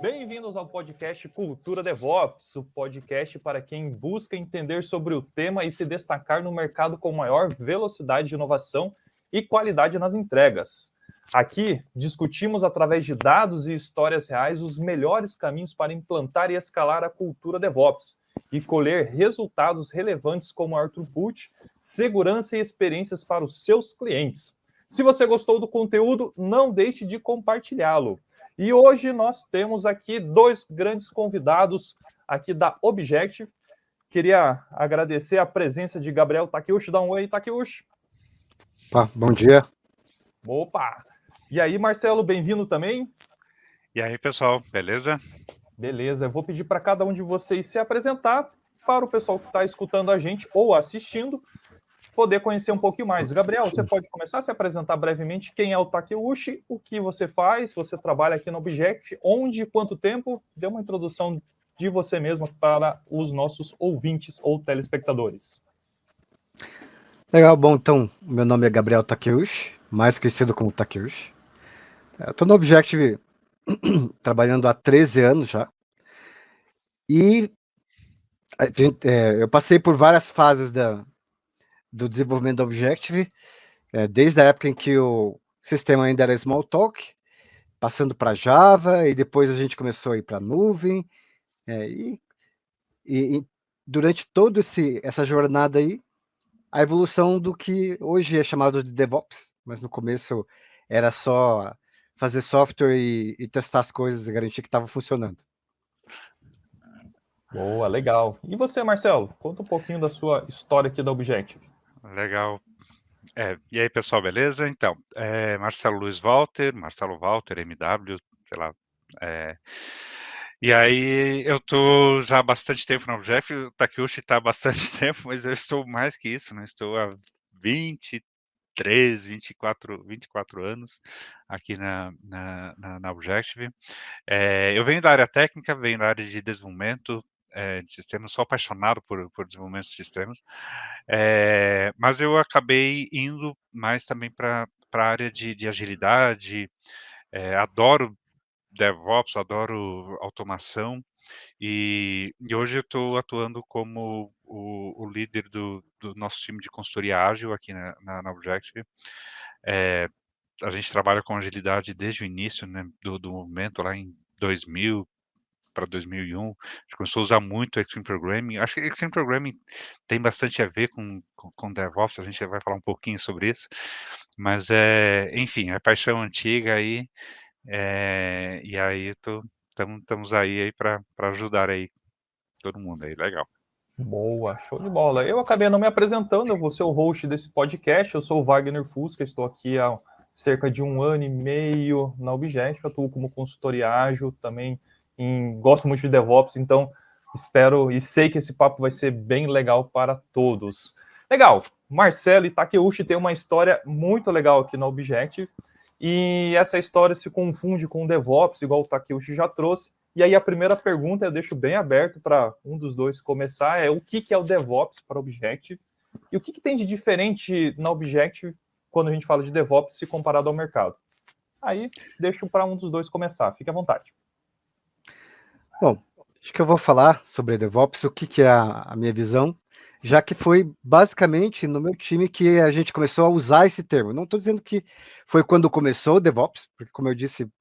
Bem-vindos ao podcast Cultura DevOps, o podcast para quem busca entender sobre o tema e se destacar no mercado com maior velocidade de inovação e qualidade nas entregas. Aqui, discutimos através de dados e histórias reais os melhores caminhos para implantar e escalar a cultura DevOps e colher resultados relevantes como maior throughput, segurança e experiências para os seus clientes. Se você gostou do conteúdo, não deixe de compartilhá-lo. E hoje nós temos aqui dois grandes convidados aqui da Objective. Queria agradecer a presença de Gabriel Takeuchi. Dá um oi, Takeuchi. Bom dia. Opa! E aí, Marcelo, bem-vindo também. E aí, pessoal, beleza? Beleza, eu vou pedir para cada um de vocês se apresentar para o pessoal que está escutando a gente ou assistindo poder conhecer um pouquinho mais. Gabriel, você pode começar a se apresentar brevemente quem é o Takeuchi, o que você faz, você trabalha aqui no Objective, onde, quanto tempo? Dê uma introdução de você mesmo para os nossos ouvintes ou telespectadores. Legal, bom, então, meu nome é Gabriel Takeuchi, mais conhecido como Takeuchi. Eu estou no Objective trabalhando há 13 anos já. E eu passei por várias fases do desenvolvimento do Objective, desde a época em que o sistema ainda era Smalltalk, passando para Java, e depois a gente começou a ir para a nuvem, e durante toda essa jornada aí, a evolução do que hoje é chamado de DevOps, mas no começo era só fazer software e testar as coisas e garantir que estava funcionando. Boa, legal. E você, Marcelo? Conta um pouquinho da sua história aqui da Objective. Legal. E aí, pessoal, beleza? Então, Marcelo Walter, MW, sei lá. E aí, eu tô já há bastante tempo na Objective, o Takeuchi está há bastante tempo, mas eu estou mais que isso, né? Estou há 23, 24 anos aqui na Objective. Eu venho da área técnica, venho da área de desenvolvimento de sistemas, sou apaixonado por desenvolvimento de sistemas, mas eu acabei indo mais também para a área de agilidade, adoro DevOps, adoro automação, e hoje eu estou atuando como o líder do nosso time de consultoria ágil aqui na Objective. A gente trabalha com agilidade desde o início, né, do movimento, lá em 2000 para 2001. A gente começou a usar muito Extreme Programming. Acho que Extreme Programming tem bastante a ver com DevOps, a gente vai falar um pouquinho sobre isso, mas, enfim, é paixão antiga aí, e aí estamos aí para ajudar aí todo mundo aí, legal. Boa, show de bola. Eu acabei não me apresentando, eu vou ser o host desse podcast, eu sou o Wagner Fusca, estou aqui há cerca de 1 ano e meio na Objective, atuo como consultoria ágil, também gosto muito de DevOps, então espero e sei que esse papo vai ser bem legal para todos. Legal, Marcelo e Takeuchi tem uma história muito legal aqui na Objective, e essa história se confunde com o DevOps, igual o Takeuchi já trouxe. E aí a primeira pergunta eu deixo bem aberto para um dos dois começar, é o que é o DevOps para Objective e o que tem de diferente na Objective quando a gente fala de DevOps se comparado ao mercado. Aí deixo para um dos dois começar, fique à vontade. Bom, acho que eu vou falar sobre DevOps, o que é a minha visão, já que foi basicamente no meu time que a gente começou a usar esse termo. Não estou dizendo que foi quando começou o DevOps, porque como eu disse,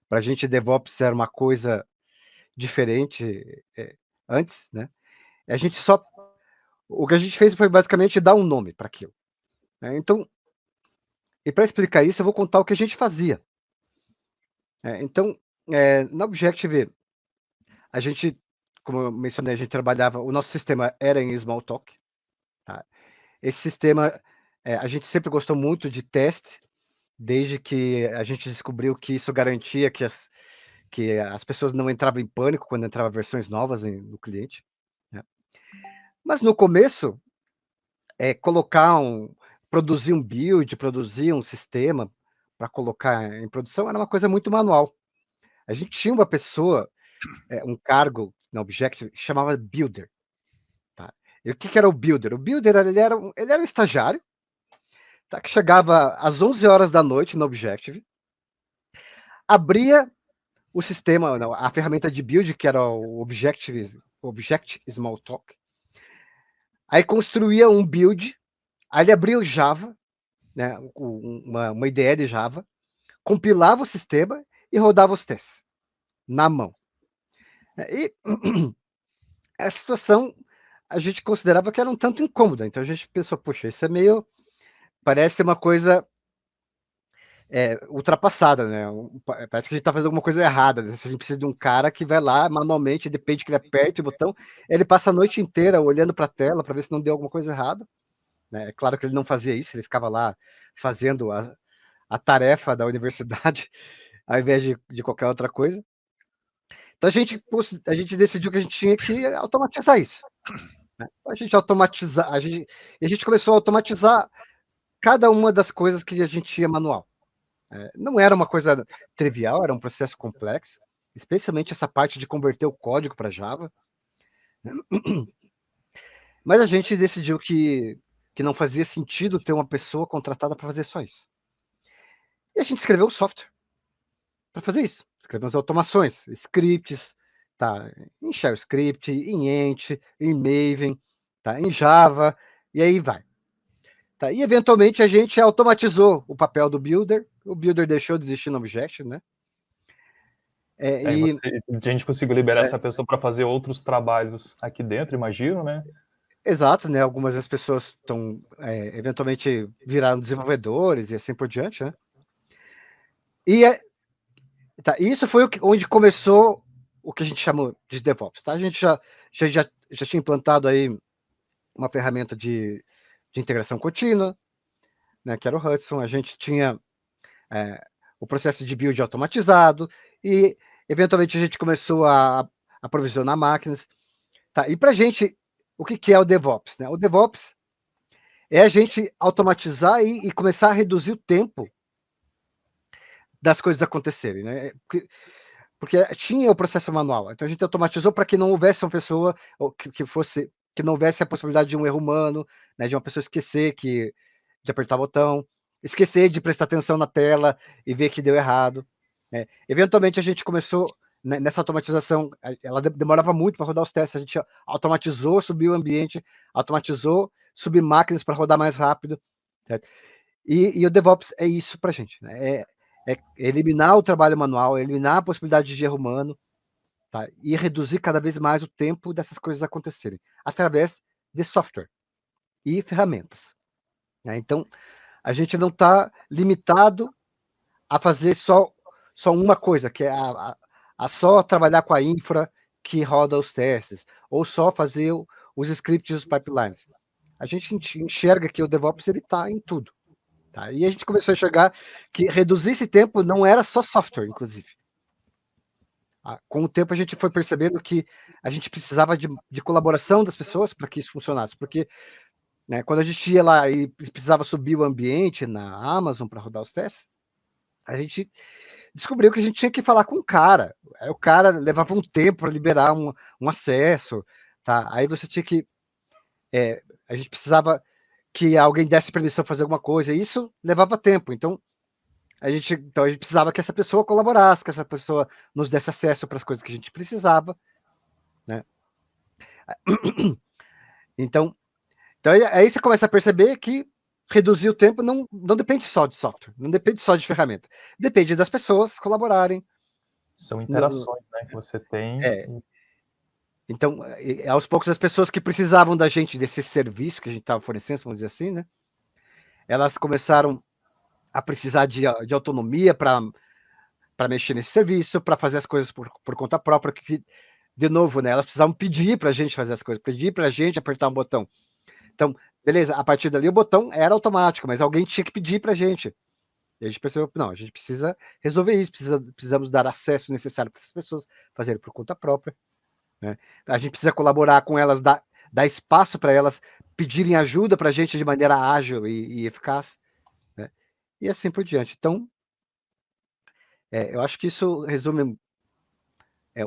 para a gente DevOps era uma coisa diferente antes, né? O que a gente fez foi basicamente dar um nome para aquilo. Então, e para explicar isso, eu vou contar o que a gente fazia. Então, na Objective, a gente, como eu mencionei, a gente trabalhava, o nosso sistema era em Smalltalk. Tá? Esse sistema, a gente sempre gostou muito de teste, desde que a gente descobriu que isso garantia que as pessoas não entravam em pânico quando entravam versões novas no cliente. Né? Mas no começo, produzir um build, produzir um sistema para colocar em produção era uma coisa muito manual. A gente tinha uma pessoa, um cargo na Objective que chamava Builder. Tá? E o que era o builder? O builder ele era um estagiário, tá, que chegava às 11 horas da noite no Objective, abria o sistema, a ferramenta de build, que era o Object Smalltalk, aí construía um build, aí ele abria o Java, né, uma IDE de Java, compilava o sistema e rodava os testes na mão. E a situação a gente considerava que era um tanto incômoda, então a gente pensou, poxa, isso é meio, parece uma coisa ultrapassada, né? Parece que a gente está fazendo alguma coisa errada, né? Se a gente precisa de um cara que vai lá manualmente, depende que ele aperte o botão, ele passa a noite inteira olhando para a tela para ver se não deu alguma coisa errada. Né? É claro que ele não fazia isso, ele ficava lá fazendo a tarefa da universidade ao invés de qualquer outra coisa. Então a gente decidiu que a gente tinha que automatizar isso. Né? A gente começou a automatizar cada uma das coisas que a gente tinha manual. Não era uma coisa trivial, era um processo complexo, especialmente essa parte de converter o código para Java. Mas a gente decidiu que não fazia sentido ter uma pessoa contratada para fazer só isso. E a gente escreveu o software para fazer isso. Escrevemos automações, scripts, tá, em Shell Script, em Ent, em Maven, tá, em Java, e aí vai. Tá, e eventualmente a gente automatizou o papel do builder, o builder deixou de existir no Objective, né? A gente conseguiu liberar essa pessoa para fazer outros trabalhos aqui dentro, imagino, né? Exato, né? Algumas das pessoas estão eventualmente viraram desenvolvedores e assim por diante, né? E isso foi onde começou o que a gente chama de DevOps, tá? A gente já tinha implantado aí uma ferramenta de integração contínua, né? Que era o Hudson. A gente tinha o processo de build automatizado e eventualmente a gente começou a provisionar máquinas, tá? E para a gente, o que é o DevOps, né? O DevOps é a gente automatizar e começar a reduzir o tempo das coisas acontecerem, né? Porque tinha o processo manual, então a gente automatizou para que não houvesse uma pessoa que não houvesse a possibilidade de um erro humano, né? De uma pessoa esquecer de apertar o botão, esquecer de prestar atenção na tela e ver que deu errado. Né? Eventualmente a gente começou nessa automatização, ela demorava muito para rodar os testes, a gente automatizou, subiu o ambiente, automatizou, subir máquinas para rodar mais rápido. Certo? E o DevOps é isso para a gente. Né? É eliminar o trabalho manual, eliminar a possibilidade de erro humano, tá? E reduzir cada vez mais o tempo dessas coisas acontecerem, através de software e ferramentas. Né? Então, a gente não está limitado a fazer só uma coisa, que é a só trabalhar com a infra que roda os testes, ou só fazer os scripts e os pipelines. A gente enxerga que o DevOps está em tudo. Tá? E a gente começou a enxergar que reduzir esse tempo não era só software, inclusive. Com o tempo a gente foi percebendo que a gente precisava de colaboração das pessoas para que isso funcionasse, porque né, quando a gente ia lá e precisava subir o ambiente na Amazon para rodar os testes, a gente descobriu que a gente tinha que falar com o cara. Aí o cara levava um tempo para liberar um acesso, tá? Aí você tinha que... a gente precisava que alguém desse permissão para fazer alguma coisa, e isso levava tempo. Então a gente precisava que essa pessoa colaborasse, que essa pessoa nos desse acesso para as coisas que a gente precisava, né? Então aí você começa a perceber que reduzir o tempo não depende só de software, não depende só de ferramenta, depende das pessoas colaborarem. São interações, né, que você tem. Então, aos poucos, as pessoas que precisavam da gente, desse serviço que a gente estava fornecendo, vamos dizer assim, né? Elas começaram a precisar de autonomia para mexer nesse serviço, para fazer as coisas por conta própria, que, de novo, né? Elas precisavam pedir para a gente fazer as coisas, pedir para a gente apertar um botão. Então, beleza, a partir dali o botão era automático, mas alguém tinha que pedir para a gente. E a gente percebeu que não, a gente precisa resolver isso, precisamos dar acesso necessário para essas pessoas fazerem por conta própria. Né? A gente precisa colaborar com elas, dar espaço para elas pedirem ajuda para a gente de maneira ágil e eficaz. Né? E assim por diante. Então, eu acho que isso resume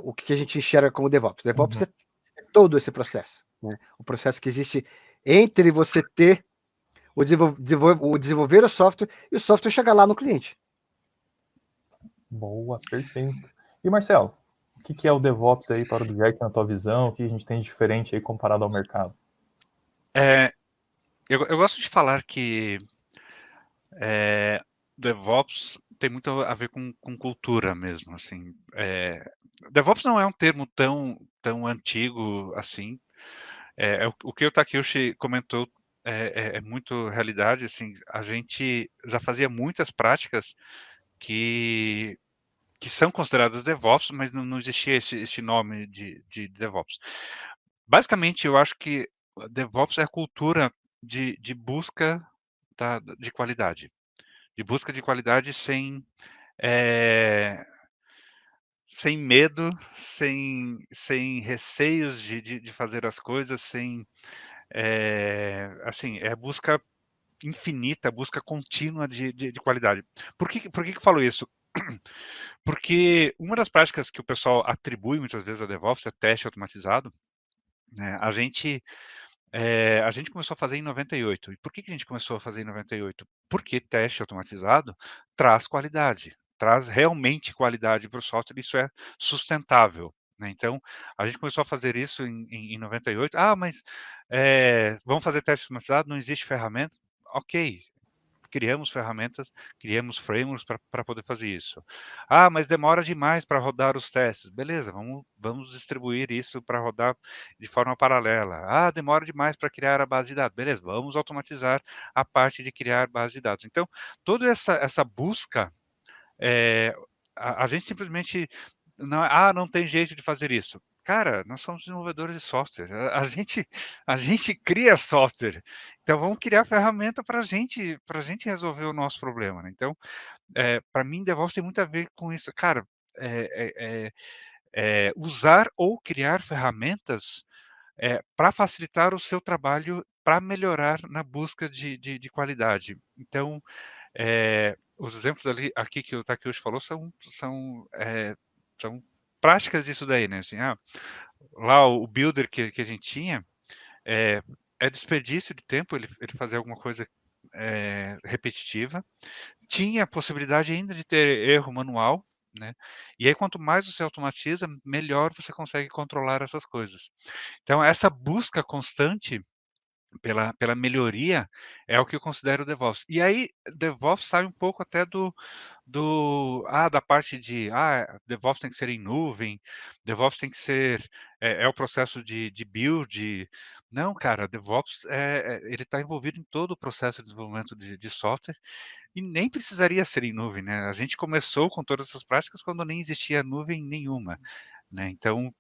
o que a gente enxerga como DevOps. DevOps é todo esse processo. né? O processo que existe entre você ter o desenvolver o software e o software chegar lá no cliente. Boa, perfeito. E Marcelo, o que é o DevOps aí para o Object na tua visão? O que a gente tem de diferente aí comparado ao mercado? Eu gosto de falar que DevOps tem muito a ver com cultura mesmo, assim. DevOps não é um termo tão antigo assim. O que o Takeuchi comentou é muito realidade, assim. A gente já fazia muitas práticas que são consideradas DevOps, mas não existia esse nome de DevOps. Basicamente, eu acho que DevOps é a cultura de busca de qualidade. De busca de qualidade sem medo, sem receios de fazer as coisas, assim, é busca infinita, busca contínua de qualidade. Por que que eu falo isso? Porque uma das práticas que o pessoal atribui muitas vezes a DevOps é teste automatizado, né? A gente começou a fazer em 98. E por que a gente começou a fazer em 98? Porque teste automatizado traz qualidade, traz realmente qualidade para o software, isso é sustentável, né? Então, a gente começou a fazer isso em 98. Ah, mas vamos fazer teste automatizado, não existe ferramenta? Ok, criamos ferramentas, criamos frameworks para poder fazer isso. Ah, mas demora demais para rodar os testes. Beleza, vamos distribuir isso para rodar de forma paralela. Ah, demora demais para criar a base de dados. Beleza, vamos automatizar a parte de criar base de dados. Então, toda essa busca, é, a gente simplesmente não tem jeito de fazer isso. Cara, nós somos desenvolvedores de software. A gente cria software. Então vamos criar ferramenta para gente resolver o nosso problema, né? Então, para mim, DevOps tem muito a ver com isso. Cara, usar ou criar ferramentas para facilitar o seu trabalho, para melhorar na busca de qualidade. Então, os exemplos ali aqui que o Takeuchi falou são práticas disso daí, né? Assim, lá o builder que a gente tinha é desperdício de tempo ele fazer alguma coisa repetitiva. Tinha a possibilidade ainda de ter erro manual, né? E aí, quanto mais você automatiza, melhor você consegue controlar essas coisas. Então, essa busca constante pela melhoria é o que eu considero DevOps. E aí, DevOps sai um pouco até da parte de DevOps tem que ser em nuvem, DevOps tem que ser o processo de build. Não, cara, DevOps ele está envolvido em todo o processo de desenvolvimento de software e nem precisaria ser em nuvem, né? A gente começou com todas essas práticas quando nem existia nuvem nenhuma, né? Então,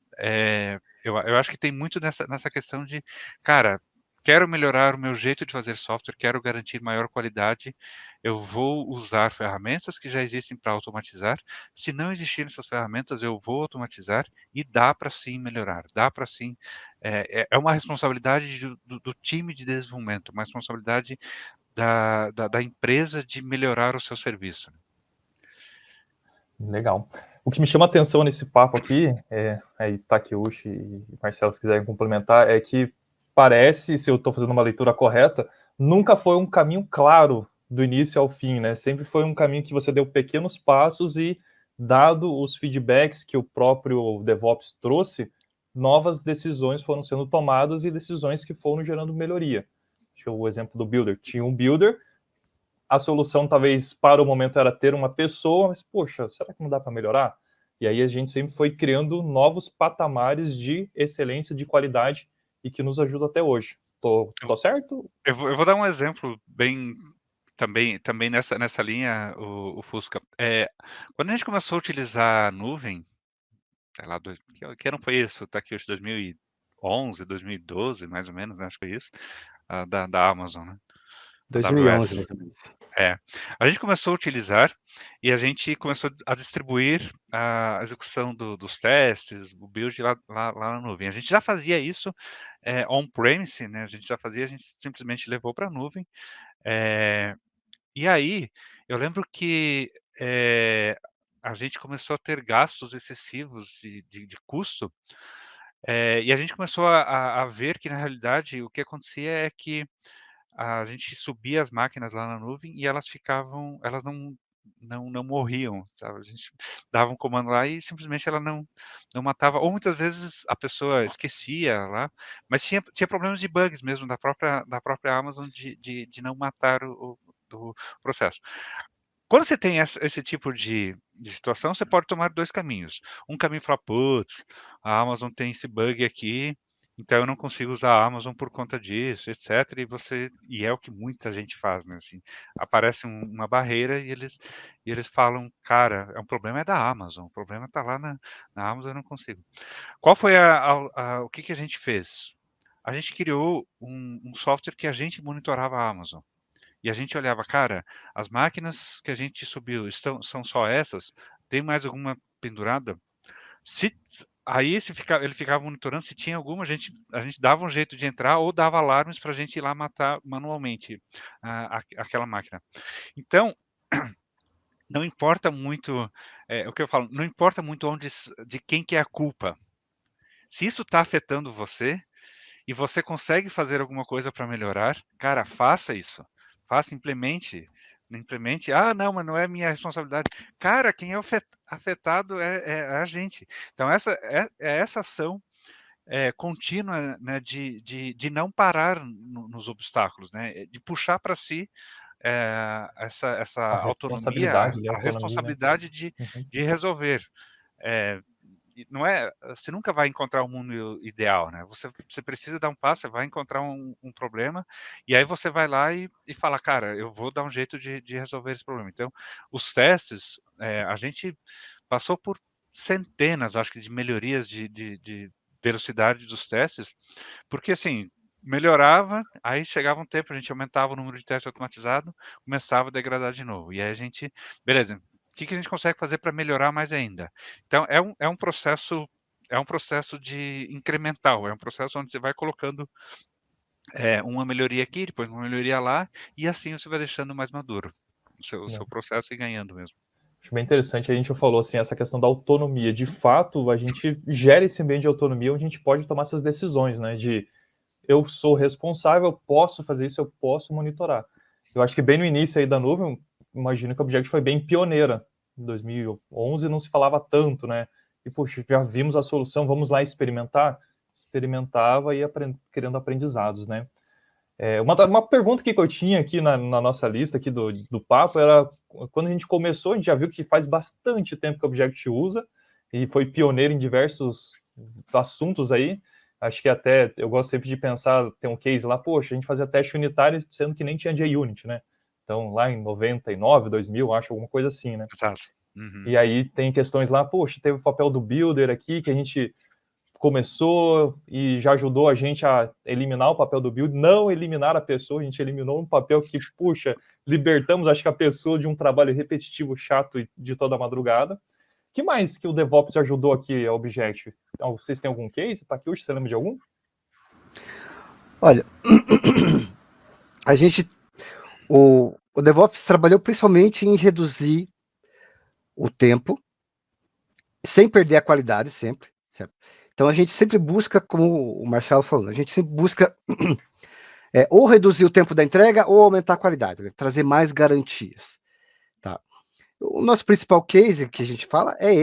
eu acho que tem muito nessa questão de, cara, quero melhorar o meu jeito de fazer software, quero garantir maior qualidade, eu vou usar ferramentas que já existem para automatizar. Se não existirem essas ferramentas, eu vou automatizar e dá para sim melhorar, dá para sim. É uma responsabilidade do time de desenvolvimento, uma responsabilidade da empresa de melhorar o seu serviço. Legal. O que me chama a atenção nesse papo aqui, Takeuchi e Marcelo, se quiserem complementar, é que parece, se eu estou fazendo uma leitura correta, nunca foi um caminho claro do início ao fim, né? Sempre foi um caminho que você deu pequenos passos e, dado os feedbacks que o próprio DevOps trouxe, novas decisões foram sendo tomadas e decisões que foram gerando melhoria. Acho que o exemplo do Builder. Tinha um Builder, a solução talvez para o momento era ter uma pessoa, mas poxa, será que não dá para melhorar? E aí a gente sempre foi criando novos patamares de excelência, de qualidade e que nos ajuda até hoje. Tô certo? Eu vou dar um exemplo bem também nessa linha, o Fusca. Quando a gente começou a utilizar a nuvem, sei lá, que ano foi isso? Tá aqui hoje, 2011, 2012, mais ou menos, né? Acho que foi isso, da Amazon, né? 2011, AWS. mais ou menos. A gente começou a utilizar e a gente começou a distribuir a execução dos testes, o build lá na nuvem. A gente já fazia isso on-premise, né? A gente simplesmente levou para a nuvem. E aí, eu lembro que a gente começou a ter gastos excessivos de custo E a gente começou a ver que, na realidade, o que acontecia é que a gente subia as máquinas lá na nuvem e elas não morriam, sabe? A gente dava um comando lá e simplesmente ela não matava, ou muitas vezes a pessoa esquecia lá, mas tinha problemas de bugs mesmo da própria Amazon de não matar o processo. Quando você tem esse tipo de situação, você pode tomar 2 caminhos. Um caminho fala: "Putz, a Amazon tem esse bug aqui, então eu não consigo usar a Amazon por conta disso", etcétera, e é o que muita gente faz, né, assim, aparece uma barreira e eles falam: "Cara, o problema é da Amazon, o problema está lá na Amazon, eu não consigo". Qual foi o que a gente fez? A gente criou um software que a gente monitorava a Amazon. E a gente olhava, cara, as máquinas que a gente subiu são só essas? Tem mais alguma pendurada? Se aí ele ficava monitorando, se tinha alguma, a gente dava um jeito de entrar ou dava alarmes para a gente ir lá matar manualmente aquela máquina. Então, não importa muito, o que eu falo, não importa muito de quem que é a culpa. Se isso está afetando você, e você consegue fazer alguma coisa para melhorar, cara, faça isso. Faça, implemente. Ah, não, mas não é minha responsabilidade. Cara, quem é afetado é a gente. Então, essa ação contínua, né, de não parar nos obstáculos, né, de puxar para si essa A autonomia, responsabilidade, a a autonomia, né? responsabilidade de, Uhum. de resolver. É, não é, você nunca vai encontrar o mundo ideal, né? Você precisa dar um passo, você vai encontrar um problema, e aí você vai lá e fala, cara, eu vou dar um jeito de resolver esse problema. Então, os testes, a gente passou por centenas, acho que, de melhorias de velocidade dos testes, porque assim, melhorava, aí chegava um tempo, a gente aumentava o número de testes automatizados, começava a degradar de novo. E aí a gente, beleza, o que a gente consegue fazer para melhorar mais ainda? Então, é um processo de incremental, é um processo onde você vai colocando uma melhoria aqui, depois uma melhoria lá, e assim você vai deixando mais maduro o seu processo e ganhando mesmo. Acho bem interessante. A gente falou assim, essa questão da autonomia. De fato, a gente gera esse ambiente de autonomia onde a gente pode tomar essas decisões, né? De eu sou responsável, eu posso fazer isso, eu posso monitorar. Eu acho que bem no início aí da nuvem, imagino que a Object foi bem pioneira. Em 2011 não se falava tanto, né? E, poxa, já vimos a solução, vamos lá experimentar? Experimentava e criando aprendizados, né? Uma pergunta que eu tinha aqui na nossa lista aqui do papo era, quando a gente começou, a gente já viu que faz bastante tempo que o Object usa e foi pioneiro em diversos assuntos aí. Acho que até, eu gosto sempre de pensar, tem um case lá, poxa, a gente fazia teste unitário sendo que nem tinha JUnit, né? Então, lá em 99, 2000, acho, alguma coisa assim, né? Exato. Uhum. E aí tem questões lá, poxa, teve o papel do builder aqui, que a gente começou e já ajudou a gente a eliminar o papel do build, não eliminar a pessoa, a gente eliminou um papel que, puxa, libertamos, acho que a pessoa de um trabalho repetitivo, chato de toda a madrugada. Que mais que o DevOps ajudou aqui a Object? Vocês têm algum case? Tá aqui hoje, você lembra de algum? Olha, o DevOps trabalhou principalmente em reduzir o tempo, sem perder a qualidade sempre, certo? Então a gente sempre busca, como o Marcelo falou, a gente sempre busca ou reduzir o tempo da entrega ou aumentar a qualidade, né? Trazer mais garantias. Tá? O nosso principal case que a gente fala é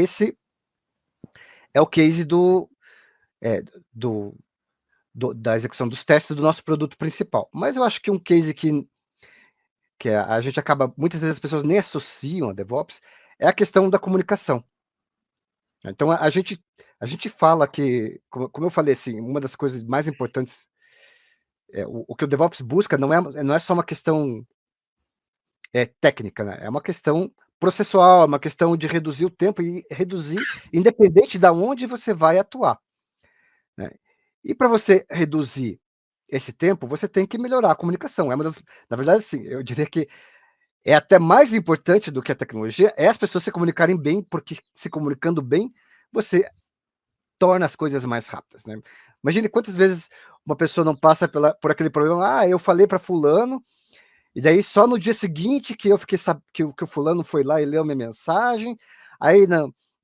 o case da execução dos testes do nosso produto principal. Mas eu acho que um case que a gente acaba, muitas vezes as pessoas nem associam a DevOps, é a questão da comunicação. Então a gente fala que, como eu falei assim, uma das coisas mais importantes, o que o DevOps busca não é só uma questão técnica, né? É uma questão processual, é uma questão de reduzir o tempo e reduzir, independente de onde você vai atuar. Né? E para você reduzir esse tempo, você tem que melhorar a comunicação. Na verdade, sim, eu diria que é até mais importante do que a tecnologia, é as pessoas se comunicarem bem, porque se comunicando bem, você torna as coisas mais rápidas. Né? Imagine quantas vezes uma pessoa não passa por aquele problema, eu falei para fulano, e daí só no dia seguinte que eu fiquei que o fulano foi lá e leu minha mensagem, aí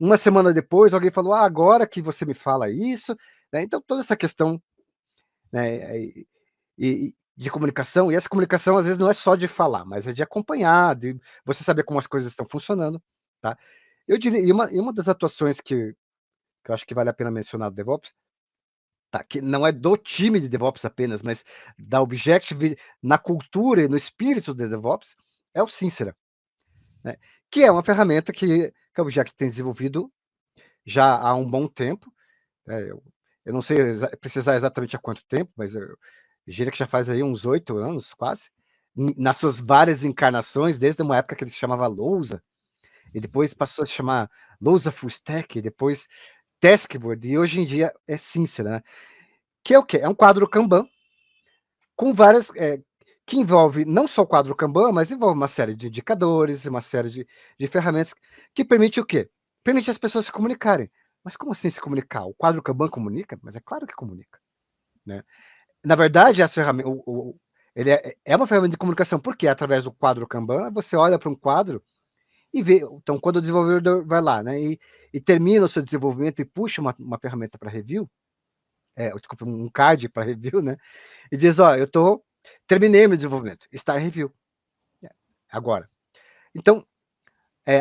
uma semana depois alguém falou, agora que você me fala isso, né? Então, toda essa questão, né, de comunicação, e essa comunicação às vezes não é só de falar, mas é de acompanhar, de você saber como as coisas estão funcionando, tá? Eu diria, e uma das atuações que eu acho que vale a pena mencionar do DevOps, tá? Que não é do time de DevOps apenas, mas da Objective na cultura e no espírito do DevOps, é o Sincera, né? Que é uma ferramenta que a Objective tem desenvolvido já há um bom tempo. Eu não sei precisar exatamente há quanto tempo, mas eu diria que já faz aí uns 8 anos, quase, nas suas várias encarnações, desde uma época que ele se chamava Lousa, e depois passou a se chamar Lousa Full Stack, e depois Taskboard, e hoje em dia é Sincera, né? Que é o quê? É um quadro Kanban com várias, que envolve não só o quadro Kanban, mas envolve uma série de indicadores, uma série de ferramentas que permite o quê? Permite as pessoas se comunicarem. Mas como assim se comunicar? O quadro Kanban comunica? Mas é claro que comunica, né? Na verdade, as ferramentas, ele é uma ferramenta de comunicação, porque através do quadro Kanban, você olha para um quadro e vê. Então, quando o desenvolvedor vai lá, né, e termina o seu desenvolvimento e puxa uma ferramenta para review, desculpa, um card para review, né, e diz: ó, terminei meu desenvolvimento, está em review. Agora. Então,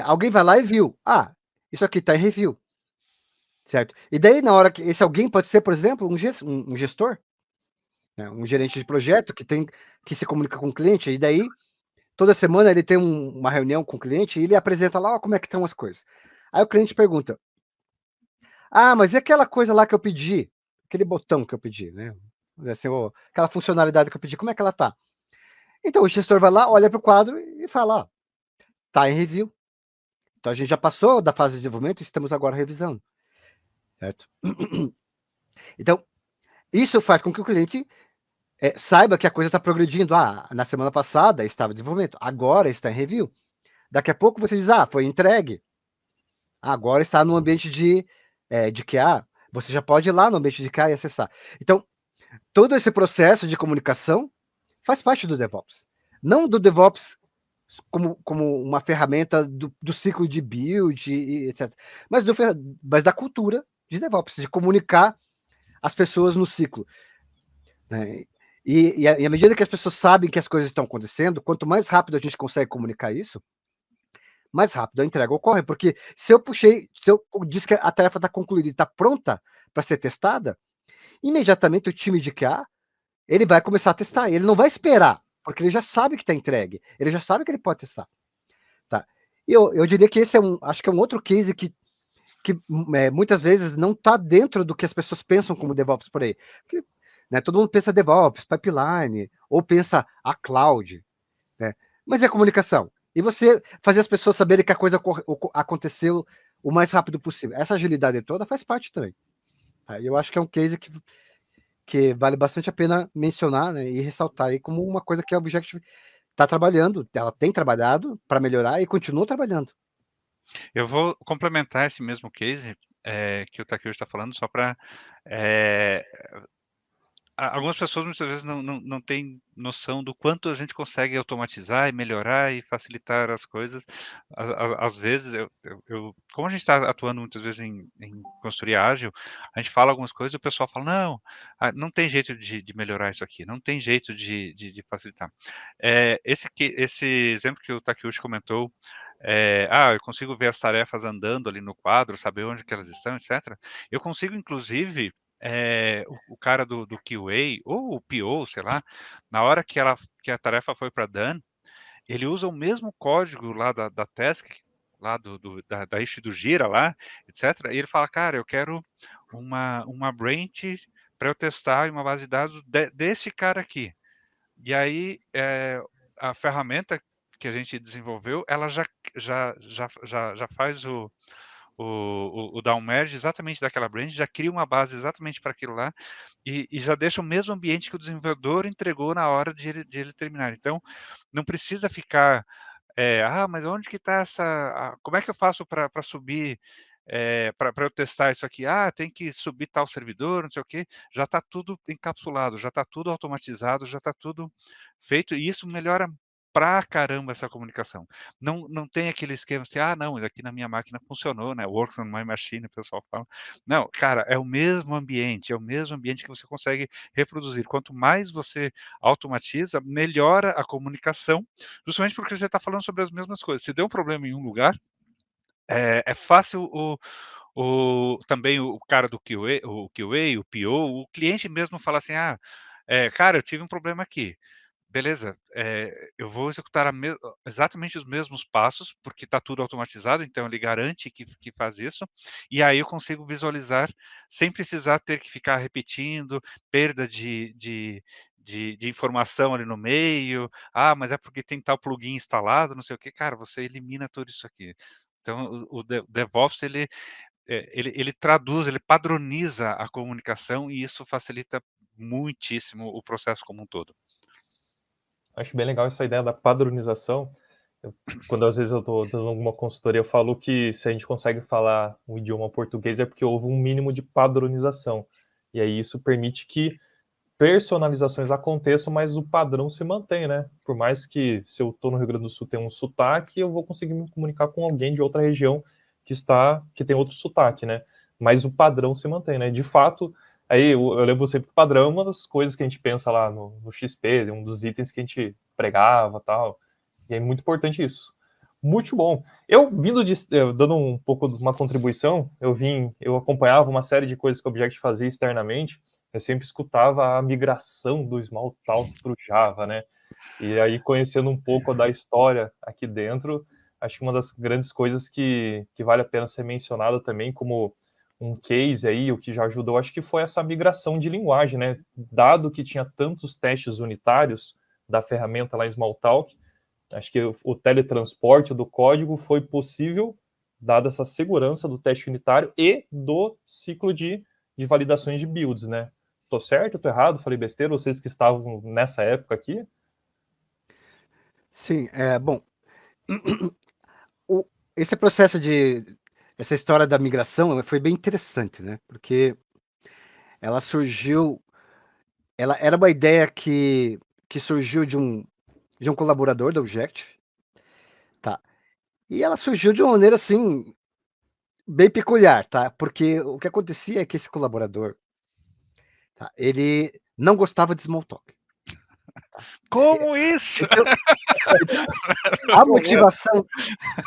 alguém vai lá e viu: ah, isso aqui está em review. Certo? E daí, na hora que esse alguém pode ser, por exemplo, um gestor, né, um gerente de projeto que se comunica com o cliente, e daí toda semana ele tem uma reunião com o cliente e ele apresenta lá, ó, como é que estão as coisas. Aí o cliente pergunta: ah, mas e aquela coisa lá que eu pedi? Aquele botão que eu pedi, né? Assim, aquela funcionalidade que eu pedi, como é que ela tá? Então o gestor vai lá, olha para o quadro e fala: ó, tá em review. Então a gente já passou da fase de desenvolvimento e estamos agora revisando. Certo? Então, isso faz com que o cliente saiba que a coisa está progredindo. Ah, na semana passada estava em desenvolvimento, agora está em review. Daqui a pouco você diz: ah, foi entregue. Agora está no ambiente de QA. Você já pode ir lá no ambiente de QA e acessar. Então, todo esse processo de comunicação faz parte do DevOps. Não do DevOps como uma ferramenta do ciclo de build, etc. Mas da cultura de DevOps, de comunicar as pessoas no ciclo, né? E à medida que as pessoas sabem que as coisas estão acontecendo, quanto mais rápido a gente consegue comunicar isso, mais rápido a entrega ocorre. Porque se eu disse que a tarefa está concluída e está pronta para ser testada, imediatamente o time de QA ele vai começar a testar. Ele não vai esperar, porque ele já sabe que está entregue. Ele já sabe que ele pode testar. Tá? E eu diria que esse acho que é um outro case que muitas vezes não está dentro do que as pessoas pensam como DevOps por aí. Porque, né, todo mundo pensa DevOps, pipeline, ou pensa a cloud, né? Mas é comunicação. E você fazer as pessoas saberem que a coisa aconteceu o mais rápido possível. Essa agilidade toda faz parte também. Tá? Eu acho que é um case que vale bastante a pena mencionar, né, e ressaltar aí como uma coisa que a Objective está trabalhando, ela tem trabalhado para melhorar e continua trabalhando. Eu vou complementar esse mesmo case que o Takeuchi está falando, só para algumas pessoas muitas vezes não têm noção do quanto a gente consegue automatizar e melhorar e facilitar as coisas. Às vezes, como a gente está atuando muitas vezes em consultoria ágil, a gente fala algumas coisas e o pessoal fala: não, não tem jeito de melhorar isso aqui, não tem jeito de facilitar. Esse exemplo que o Takeuchi comentou, eu consigo ver as tarefas andando ali no quadro, saber onde que elas estão, etc. Eu consigo, inclusive, o cara do QA, ou o PO, sei lá, na hora que a tarefa foi para done, ele usa o mesmo código lá da task, lá da issue do Gira lá, etc. E ele fala: cara, eu quero uma branch para eu testar em uma base de dados desse cara aqui. E aí, a ferramenta que a gente desenvolveu, ela já faz o down merge exatamente daquela branch, já cria uma base exatamente para aquilo lá, e já deixa o mesmo ambiente que o desenvolvedor entregou na hora de ele terminar. Então, não precisa ficar, mas onde que está como é que eu faço para subir, para eu testar isso aqui? Tem que subir tal servidor, não sei o quê. Já está tudo encapsulado, já está tudo automatizado, já está tudo feito, e isso melhora pra caramba essa comunicação. Não tem aquele esquema assim, não, aqui na minha máquina funcionou, né? Works on my machine, o pessoal fala. Não, cara, é o mesmo ambiente que você consegue reproduzir. Quanto mais você automatiza, melhora a comunicação, justamente porque você está falando sobre as mesmas coisas. Se deu um problema em um lugar, é fácil também o cara do QA, o PO, o cliente mesmo fala assim, cara, eu tive um problema aqui. Beleza, eu vou executar exatamente os mesmos passos, porque está tudo automatizado, então ele garante que faz isso, e aí eu consigo visualizar sem precisar ter que ficar repetindo, perda de informação ali no meio, mas é porque tem tal plugin instalado, não sei o que, cara, você elimina tudo isso aqui. Então, o DevOps, ele traduz, ele padroniza a comunicação e isso facilita muitíssimo o processo como um todo. Acho bem legal essa ideia da padronização. Quando às vezes eu estou dando alguma consultoria, eu falo que se a gente consegue falar um idioma português é porque houve um mínimo de padronização. E aí isso permite que personalizações aconteçam, mas o padrão se mantém, né? Por mais que, se eu estou no Rio Grande do Sul, tenha um sotaque, eu vou conseguir me comunicar com alguém de outra região que tem outro sotaque, né? Mas o padrão se mantém, né? De fato, aí eu lembro sempre que o padrão é uma das coisas que a gente pensa lá no XP, um dos itens que a gente pregava e tal. E é muito importante isso. Muito bom. Dando um pouco de uma contribuição, eu acompanhava uma série de coisas que o Object fazia externamente. Eu sempre escutava a migração do Smalltalk para o Java, né? E aí, conhecendo um pouco da história aqui dentro, acho que uma das grandes coisas que vale a pena ser mencionada também como um case aí, o que já ajudou, acho que foi essa migração de linguagem, né? Dado que tinha tantos testes unitários da ferramenta lá em Smalltalk, acho que o teletransporte do código foi possível, dada essa segurança do teste unitário e do ciclo de validações de builds, né? Tô certo? Tô errado? Falei besteira? Vocês que estavam nessa época aqui? Sim, bom, esse processo essa história da migração foi bem interessante, né? Porque ela surgiu, ela era uma ideia que surgiu de um colaborador da Objective, tá? E ela surgiu de uma maneira assim bem peculiar, tá? Porque o que acontecia é que esse colaborador, tá? Ele não gostava de Smalltalk. Como isso? Então,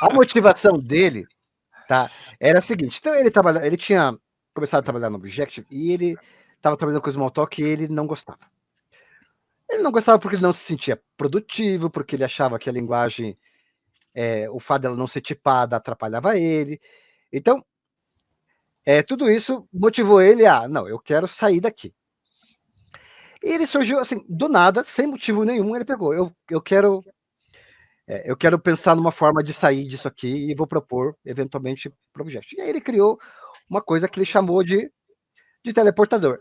a motivação dele, tá? Era a seguinte. Então ele tinha começado a trabalhar no Objective e ele estava trabalhando com o Smalltalk e ele não gostava. Ele não gostava porque ele não se sentia produtivo, porque ele achava que a linguagem, o fato dela não ser tipada atrapalhava ele. Então, tudo isso motivou ele não, eu quero sair daqui. E ele surgiu assim, do nada, sem motivo nenhum, ele pegou, eu quero pensar numa forma de sair disso aqui e vou propor, eventualmente, para o Object. E aí ele criou uma coisa que ele chamou de teleportador.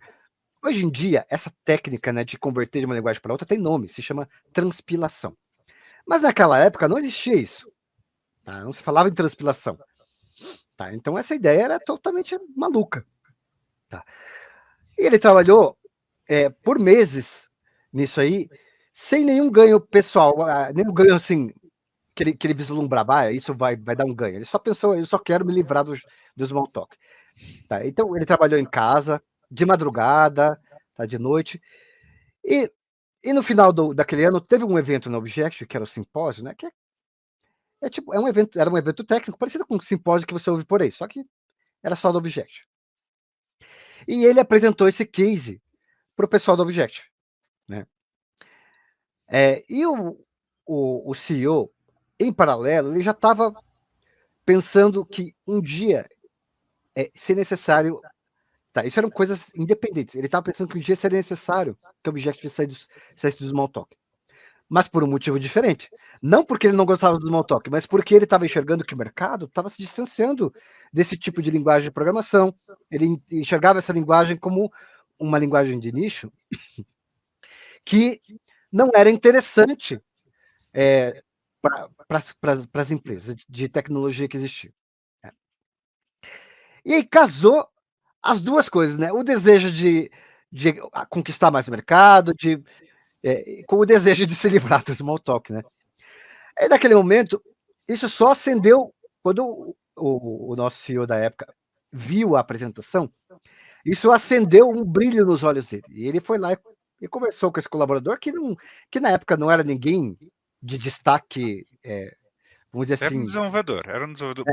Hoje em dia, essa técnica, né, de converter de uma linguagem para outra tem nome, se chama transpilação. Mas naquela época não existia isso. Tá? Não se falava em transpilação. Tá? Então essa ideia era totalmente maluca. Tá? E ele trabalhou por meses nisso aí, sem nenhum ganho pessoal, nenhum ganho assim, que ele vislumbrava, isso vai dar um ganho. Ele só pensou, eu só quero me livrar do Smalltalk. Tá? Então ele trabalhou em casa, de madrugada, tá? De noite, e no final daquele ano teve um evento no Objective, que era o simpósio, né? Que era um evento técnico parecido com o simpósio que você ouve por aí, só que era só do Objective. E ele apresentou esse case para o pessoal do Objective, né? E o CEO, em paralelo, ele já estava pensando que um dia, se necessário, tá? Isso eram coisas independentes. Ele estava pensando que um dia seria necessário que o Objective saísse do Smalltalk. Mas por um motivo diferente. Não porque ele não gostava do Smalltalk, mas porque ele estava enxergando que o mercado estava se distanciando desse tipo de linguagem de programação. Ele enxergava essa linguagem como uma linguagem de nicho que não era interessante para as empresas de tecnologia que existiam. E aí casou as duas coisas, né? O desejo de conquistar mais mercado, com o desejo de se livrar do Smalltalk, né? Aí, naquele momento, isso só acendeu quando o nosso CEO da época viu a apresentação, isso acendeu um brilho nos olhos dele. E ele foi lá e conversou com esse colaborador que na época não era ninguém de destaque, vamos dizer Era um assim. desenvolvedor,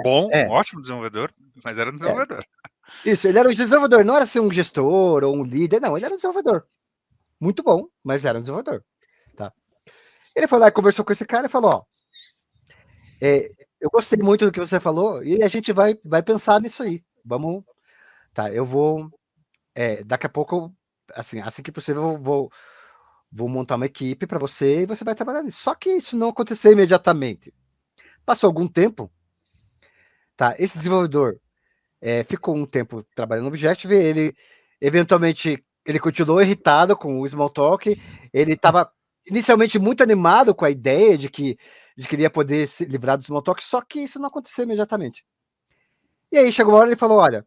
bom, um ótimo desenvolvedor, mas era um desenvolvedor. Isso, ele era um desenvolvedor, não era assim um gestor ou um líder, não, ele era um desenvolvedor. Muito bom, mas era um desenvolvedor. Tá? Ele foi lá e conversou com esse cara e falou: ó, eu gostei muito do que você falou e a gente vai pensar nisso aí. Vamos. Tá, eu vou. Daqui a pouco, assim que possível, eu vou montar uma equipe para você e você vai trabalhar nisso. Só que isso não aconteceu imediatamente. Passou algum tempo, tá? Esse desenvolvedor ficou um tempo trabalhando no Objective, ele eventualmente ele continuou irritado com o Smalltalk, ele estava inicialmente muito animado com a ideia de que ele ia poder se livrar do Smalltalk, só que isso não aconteceu imediatamente. E aí chegou uma hora e ele falou: olha,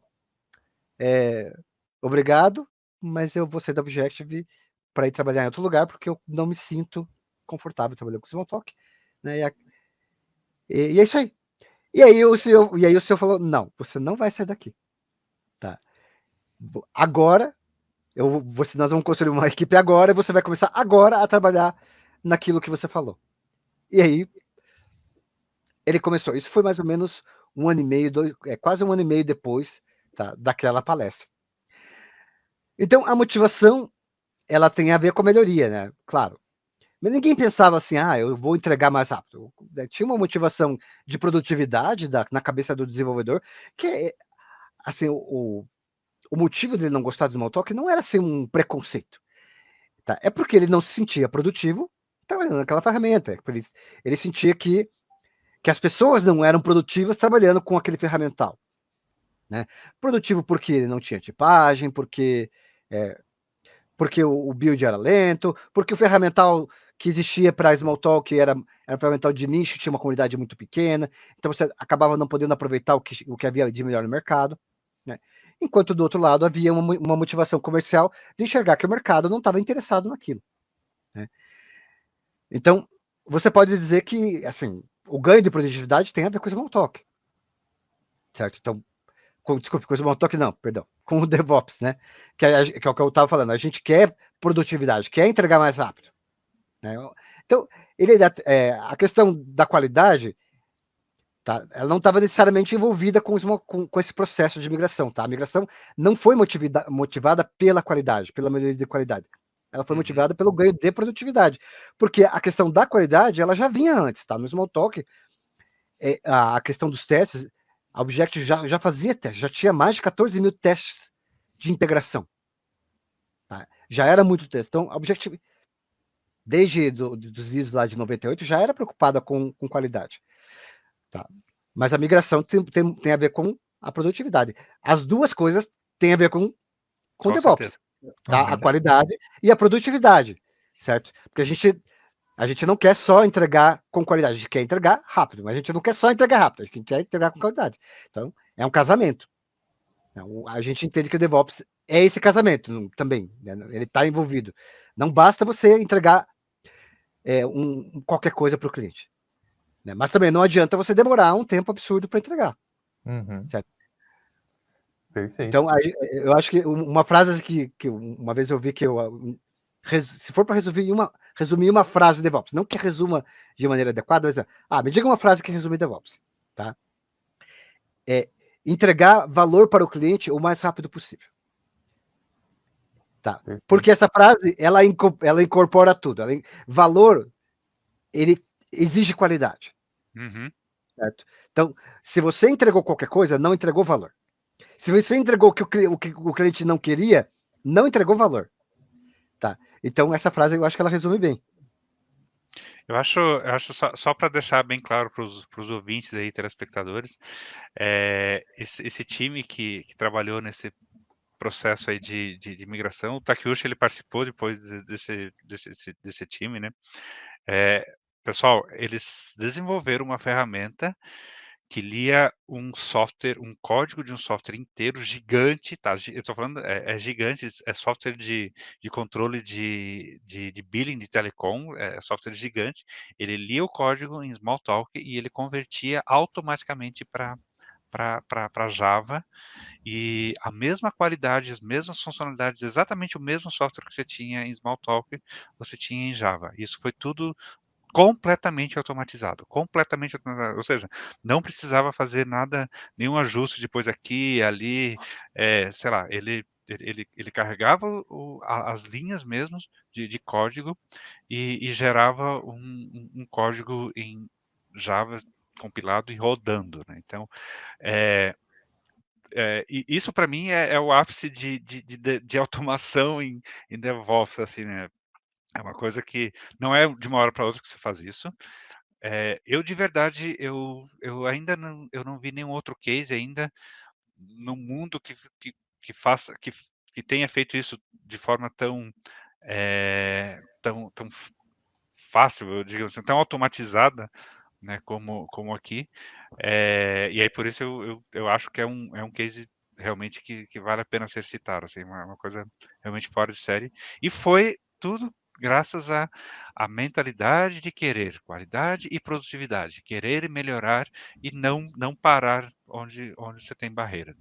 obrigado, mas eu vou sair da Objective para ir trabalhar em outro lugar, porque eu não me sinto confortável trabalhando com Smalltalk. Né? E é isso aí. E aí o senhor falou: não, você não vai sair daqui. Tá? Agora, nós vamos construir uma equipe agora e você vai começar agora a trabalhar naquilo que você falou. E aí, ele começou. Isso foi mais ou menos 1 ano e meio, quase 1 ano e meio depois, tá, daquela palestra. Então, a motivação, ela tem a ver com a melhoria, né? Claro. Mas ninguém pensava assim, eu vou entregar mais rápido. Tinha uma motivação de produtividade na cabeça do desenvolvedor, que assim, o motivo dele não gostar do Smalltalk não era assim um preconceito. Tá? É porque ele não se sentia produtivo trabalhando naquela ferramenta. Ele sentia que as pessoas não eram produtivas trabalhando com aquele ferramental. Né? Produtivo porque ele não tinha tipagem, porque o build era lento, porque o ferramental que existia para Smalltalk era um ferramental de nicho, tinha uma comunidade muito pequena, então você acabava não podendo aproveitar o que havia de melhor no mercado. Né? Enquanto do outro lado havia uma motivação comercial de enxergar que o mercado não estava interessado naquilo. Né? Então, você pode dizer que assim, o ganho de produtividade tem a ver com o Smalltalk. Certo? Então, desculpe, com o Smalltalk não, perdão, com o DevOps, né? Que é o que eu estava falando, a gente quer produtividade, quer entregar mais rápido. Né? Então, a questão da qualidade, tá? Ela não estava necessariamente envolvida com esse processo de migração. Tá? A migração não foi motivada pela qualidade, pela melhoria de qualidade. Ela foi motivada pelo ganho de produtividade. Porque a questão da qualidade, ela já vinha antes. Tá? No Smalltalk, a questão dos testes, a Objective já fazia testes, já tinha mais de 14 mil testes de integração. Tá? Já era muito teste. Então, a Objective, desde dos ISOs lá de 98, já era preocupada com qualidade. Tá? Mas a migração tem a ver com a produtividade. As duas coisas têm a ver com DevOps. Tá? A qualidade e a produtividade. Certo? Porque a gente não quer só entregar com qualidade, a gente quer entregar rápido, mas a gente não quer só entregar rápido, a gente quer entregar com qualidade. Então, é um casamento. A gente entende que o DevOps é esse casamento também, né? Ele está envolvido. Não basta você entregar qualquer coisa para o cliente. Né? Mas também não adianta você demorar um tempo absurdo para entregar. Certo? Perfeito. Então, eu acho que uma frase que uma vez eu vi que se for para resumir uma frase de DevOps, não que resuma de maneira adequada, mas me diga uma frase que resume DevOps. Tá? Entregar valor para o cliente o mais rápido possível. Tá? Porque essa frase, ela incorpora tudo. Valor, ele exige qualidade. Certo? Então, se você entregou qualquer coisa, não entregou valor. Se você entregou o que o cliente não queria, não entregou valor. Tá? Então, essa frase eu acho que ela resume bem. Eu acho só para deixar bem claro para os ouvintes aí, telespectadores, esse time que trabalhou nesse processo aí de migração, o Takeuchi, ele participou depois desse time, né? Pessoal, eles desenvolveram uma ferramenta que lia um software, um código de um software inteiro gigante, tá? Eu estou falando, é gigante, é software de controle de billing de telecom, é software gigante. Ele lia o código em Smalltalk e ele convertia automaticamente para Java, e a mesma qualidade, as mesmas funcionalidades, exatamente o mesmo software que você tinha em Smalltalk, você tinha em Java. Isso foi tudo completamente automatizado, ou seja, não precisava fazer nada, nenhum ajuste depois aqui, ali, sei lá, ele carregava as linhas mesmo de código e gerava um código em Java compilado e rodando, né? Então, e isso para mim é o ápice de automação em DevOps, assim, né? É uma coisa que não é de uma hora para outra que você faz isso. Eu de verdade, eu ainda não vi nenhum outro case ainda no mundo que faça, que tenha feito isso de forma tão fácil, eu digo assim, tão automatizada, né, como aqui. E aí por isso eu acho que é um case realmente que vale a pena ser citado, assim, uma coisa realmente fora de série. E foi tudo graças à mentalidade de querer qualidade e produtividade, querer melhorar e não parar onde você tem barreiras.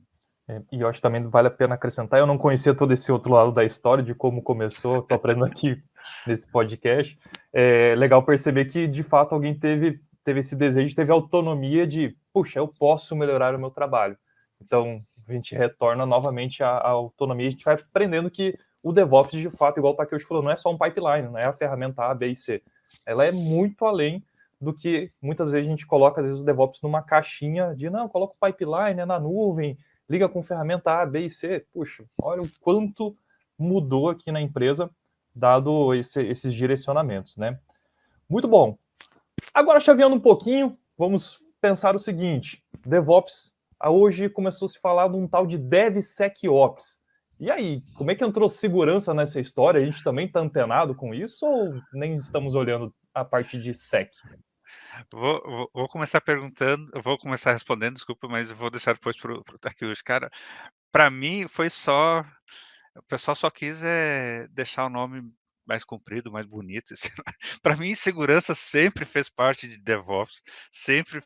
E eu acho que também vale a pena acrescentar, eu não conhecia todo esse outro lado da história, de como começou, estou aprendendo aqui nesse podcast. É legal perceber que, de fato, alguém teve esse desejo, teve autonomia de, puxa, eu posso melhorar o meu trabalho. Então, a gente retorna novamente à autonomia, a gente vai aprendendo que o DevOps, de fato, igual o Takeuchi falou, não é só um pipeline, não é a ferramenta A, B e C. Ela é muito além do que, muitas vezes, a gente coloca, às vezes, o DevOps numa caixinha de, não, coloca o pipeline, é na nuvem, liga com ferramenta A, B e C. Puxa, olha o quanto mudou aqui na empresa, dado esses direcionamentos, né? Muito bom. Agora, chaveando um pouquinho, vamos pensar o seguinte. DevOps, hoje começou a se falar de um tal de DevSecOps. E aí, como é que entrou segurança nessa história? A gente também está antenado com isso ou nem estamos olhando a parte de Sec? Vou começar perguntando, eu vou começar respondendo, desculpa, mas eu vou deixar depois pro Takeuchi. Cara, para mim foi só, o pessoal só quis deixar o nome mais comprido, mais bonito. Para mim, segurança sempre fez parte de DevOps, sempre,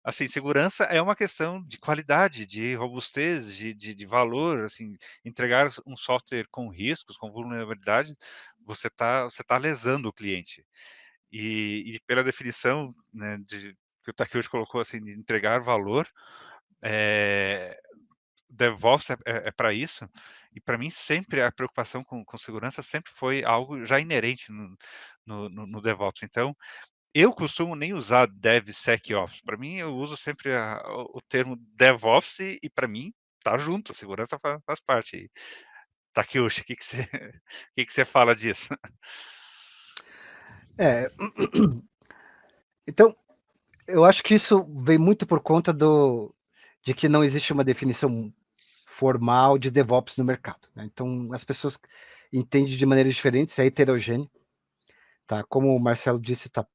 assim, segurança é uma questão de qualidade, de robustez, de valor, assim, entregar um software com riscos, com vulnerabilidades, você tá lesando o cliente. E pela definição, né, que o Takeuchi colocou, assim, de entregar valor, DevOps é para isso, e para mim sempre a preocupação com segurança sempre foi algo já inerente no DevOps. Então, eu costumo nem usar DevSecOps, para mim eu uso sempre o termo DevOps e para mim tá junto, a segurança faz parte. Takeuchi, o que você que você fala disso? Então, eu acho que isso vem muito por conta de que não existe uma definição formal de DevOps no mercado, né? Então, as pessoas entendem de maneiras diferentes, é heterogêneo. Tá? Como o Marcelo disse, tá?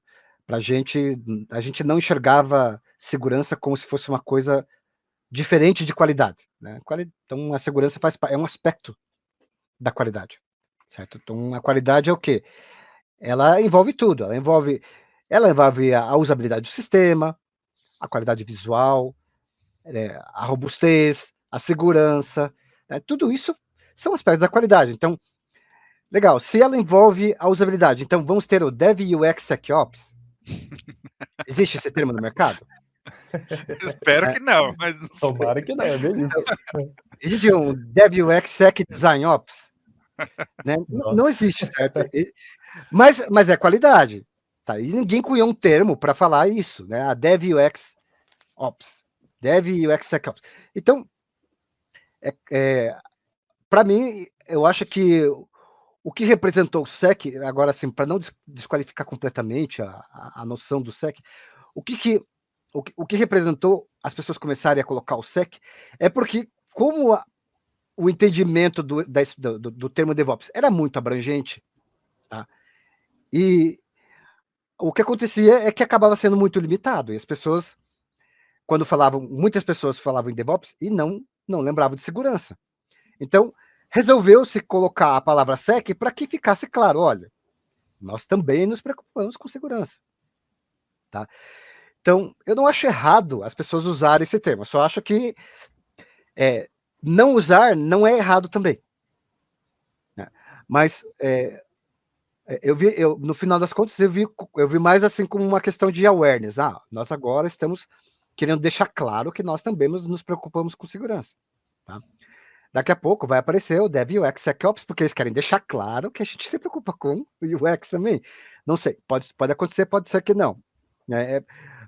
A gente não enxergava segurança como se fosse uma coisa diferente de qualidade, né? Então, a segurança é um aspecto da qualidade, certo? Então, a qualidade é o quê? Ela envolve tudo, ela envolve a usabilidade do sistema, a qualidade visual, a robustez, a segurança, né? Tudo isso são aspectos da qualidade. Então, legal, se ela envolve a usabilidade, então vamos ter o DevUXSecOps. Existe esse termo no mercado? Espero que não, mas não sei. Tomara que não, é bem isso. Existe um DevUXSecDesignOps? Né? Não existe, certo? Mas é qualidade. Tá? E ninguém cunhou um termo para falar isso, né? A DevUXOps, DevUXSecOps. Então, para mim, eu acho que o que representou o SEC, agora assim, para não desqualificar completamente a noção do SEC, o que representou as pessoas começarem a colocar o SEC é porque, como o entendimento do termo DevOps era muito abrangente, tá? E o que acontecia é que acabava sendo muito limitado, e as pessoas quando muitas pessoas falavam em DevOps e não lembravam de segurança. Então, resolveu-se colocar a palavra SEC para que ficasse claro, olha, nós também nos preocupamos com segurança. Tá? Então, eu não acho errado as pessoas usarem esse termo, eu só acho que não usar não é errado também. Né? Mas no final das contas, eu vi mais assim como uma questão de awareness. Nós agora estamos querendo deixar claro que nós também nos preocupamos com segurança. Tá? Daqui a pouco vai aparecer o Dev UX SecOps, porque eles querem deixar claro que a gente se preocupa com o UX também. Não sei, pode acontecer, pode ser que não.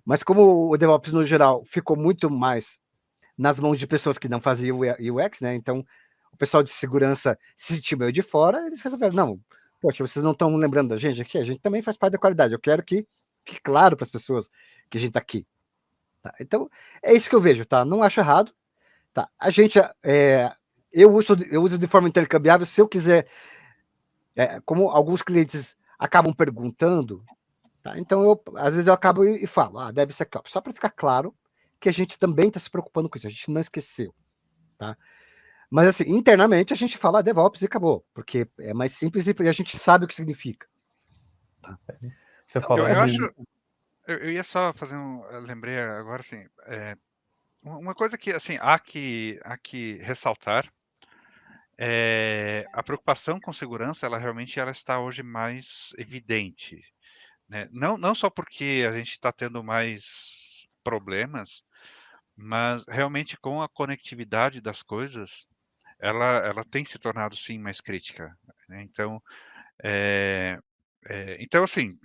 Mas como o DevOps, no geral, ficou muito mais nas mãos de pessoas que não faziam UX, né? Então, o pessoal de segurança se sentiu meio de fora, eles resolveram, não, poxa, vocês não estão lembrando da gente aqui? A gente também faz parte da qualidade. Eu quero que fique claro para as pessoas que a gente está aqui. Tá? Então, é isso que eu vejo, tá? Não acho errado. Tá? A gente... eu uso de forma intercambiável, se eu quiser, como alguns clientes acabam perguntando, tá? Então às vezes eu acabo e falo, deve ser SecOps, só para ficar claro que a gente também está se preocupando com isso, a gente não esqueceu, tá? Mas assim, internamente a gente fala DevOps e acabou, porque é mais simples e a gente sabe o que significa. Tá? Você falou eu ia só fazer eu lembrei agora assim, uma coisa que assim há que ressaltar a preocupação com segurança, ela realmente está hoje mais evidente, né? Não só porque a gente está tendo mais problemas, mas realmente com a conectividade das coisas, ela tem se tornado sim mais crítica, né? Então, então assim,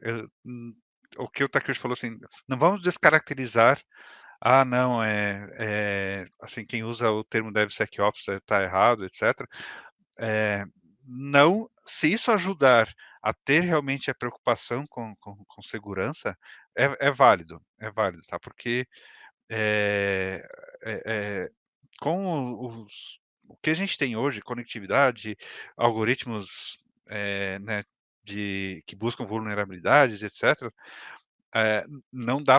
o que o Takeuchi falou assim, não vamos descaracterizar. Não, assim, quem usa o termo DevSecOps está errado, etc. Não, se isso ajudar a ter realmente a preocupação com segurança, é válido, tá? Porque com o que a gente tem hoje, conectividade, algoritmos, né, que buscam vulnerabilidades, etc., não dá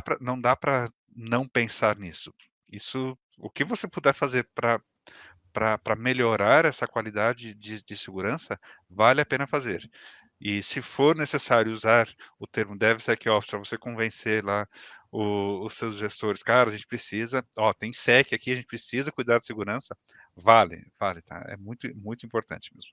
para não pensar nisso. Isso, o que você puder fazer para melhorar essa qualidade de segurança, vale a pena fazer. E se for necessário usar o termo DevSecOps para você convencer lá os seus gestores, cara, a gente precisa, tem SEC aqui, a gente precisa cuidar da segurança, vale, tá? É muito, muito importante mesmo.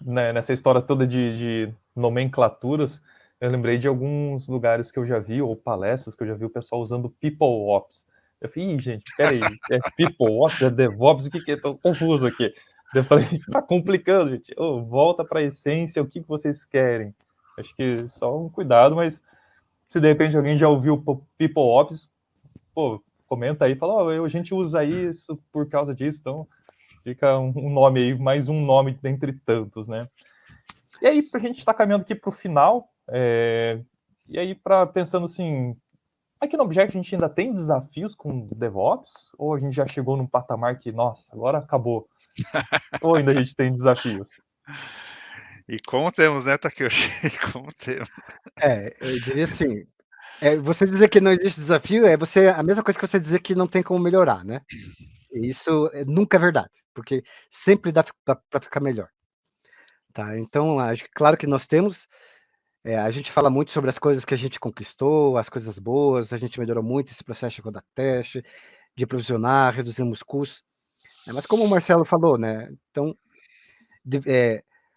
Nessa história toda de nomenclaturas, eu lembrei de alguns lugares que eu já vi, ou palestras que eu já vi o pessoal usando PeopleOps. Eu falei, gente, peraí, é PeopleOps, é DevOps, o que é? Tô confuso aqui. Eu falei, tá complicando, gente. Volta para a essência, o que vocês querem? Acho que só um cuidado, mas se de repente alguém já ouviu PeopleOps, comenta aí, fala, a gente usa isso por causa disso, então fica um nome aí, mais um nome dentre tantos, né? E aí, a gente está caminhando aqui para o final, e aí, pensando assim, aqui no Object a gente ainda tem desafios com DevOps? Ou a gente já chegou num patamar que, nossa, agora acabou? Ou ainda a gente tem desafios? E como temos, né, Takeuchi? Como temos. Eu diria assim, você dizer que não existe desafio a mesma coisa que você dizer que não tem como melhorar, né? Isso nunca é verdade, porque sempre dá para ficar melhor. Tá? Então, claro que nós temos, a gente fala muito sobre as coisas que a gente conquistou, as coisas boas, a gente melhorou muito esse processo de rodar teste, de provisionar, reduzimos custos. Mas como o Marcelo falou, né? Então,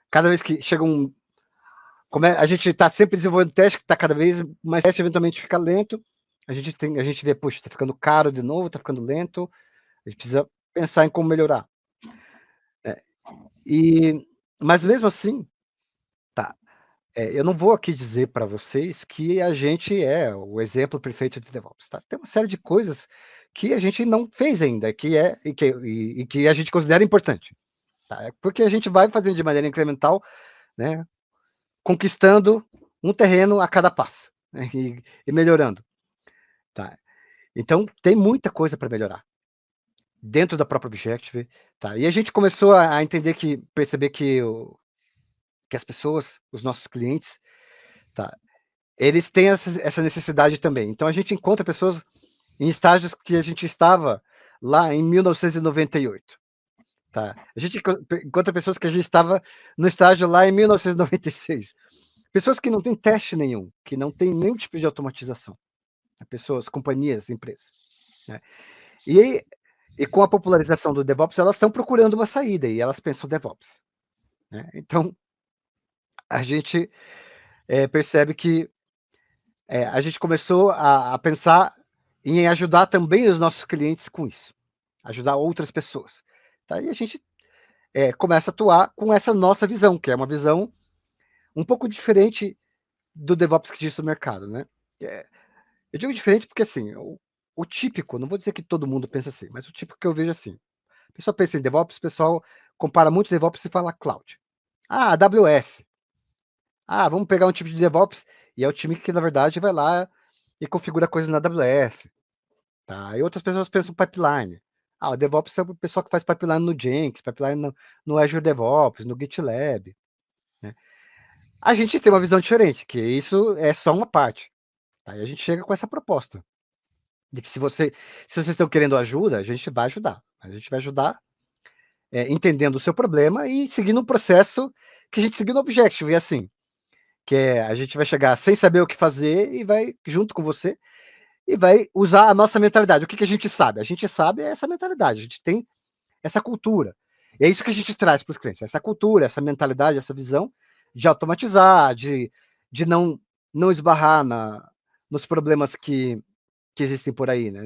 cada vez que chega a gente está sempre desenvolvendo teste, que está cada vez mais teste, eventualmente fica lento. A gente vê, puxa, está ficando caro de novo, está ficando lento. A gente precisa pensar em como melhorar. Mas mesmo assim, tá. Eu não vou aqui dizer para vocês que a gente é o exemplo perfeito de DevOps. Tá? Tem uma série de coisas que a gente não fez ainda, e que a gente considera importante. Tá? Porque a gente vai fazendo de maneira incremental, né, conquistando um terreno a cada passo, né, e melhorando. Tá? Então, tem muita coisa para melhorar dentro da própria Objective. Tá? E a gente começou a perceber que as pessoas, os nossos clientes, tá, eles têm essa necessidade também. Então, a gente encontra pessoas em estágios que a gente estava lá em 1998. Tá? A gente encontra pessoas que a gente estava no estágio lá em 1996. Pessoas que não têm teste nenhum, que não têm nenhum tipo de automatização. Pessoas, companhias, empresas. Né? E com a popularização do DevOps, elas estão procurando uma saída e elas pensam DevOps. Né? Então, a gente percebe que a gente começou a pensar em ajudar também os nossos clientes com isso, ajudar outras pessoas. Tá? E a gente começa a atuar com essa nossa visão, que é uma visão um pouco diferente do DevOps que existe no mercado. Né? Eu digo diferente porque, assim, o típico, não vou dizer que todo mundo pensa assim, mas o típico que eu vejo assim, a pessoa pensa em DevOps, o pessoal compara muito DevOps e fala cloud. Ah, AWS. Ah, vamos pegar um tipo de DevOps, e é o time que, na verdade, vai lá e configura coisas na AWS. Tá? E outras pessoas pensam pipeline. Ah, o DevOps é o pessoal que faz pipeline no Jenkins, pipeline no Azure DevOps, no GitLab. Né? A gente tem uma visão diferente, que isso é só uma parte. Tá? E a gente chega com essa proposta. De que se vocês estão querendo ajuda, a gente vai ajudar. A gente vai ajudar entendendo o seu problema e seguindo um processo que a gente seguiu no Objective. E assim, que a gente vai chegar sem saber o que fazer e vai, junto com você, e vai usar a nossa mentalidade. O que a gente sabe? A gente sabe essa mentalidade, a gente tem essa cultura. E é isso que a gente traz para os clientes, essa cultura, essa mentalidade, essa visão de automatizar, de não esbarrar nos problemas que existem por aí, né?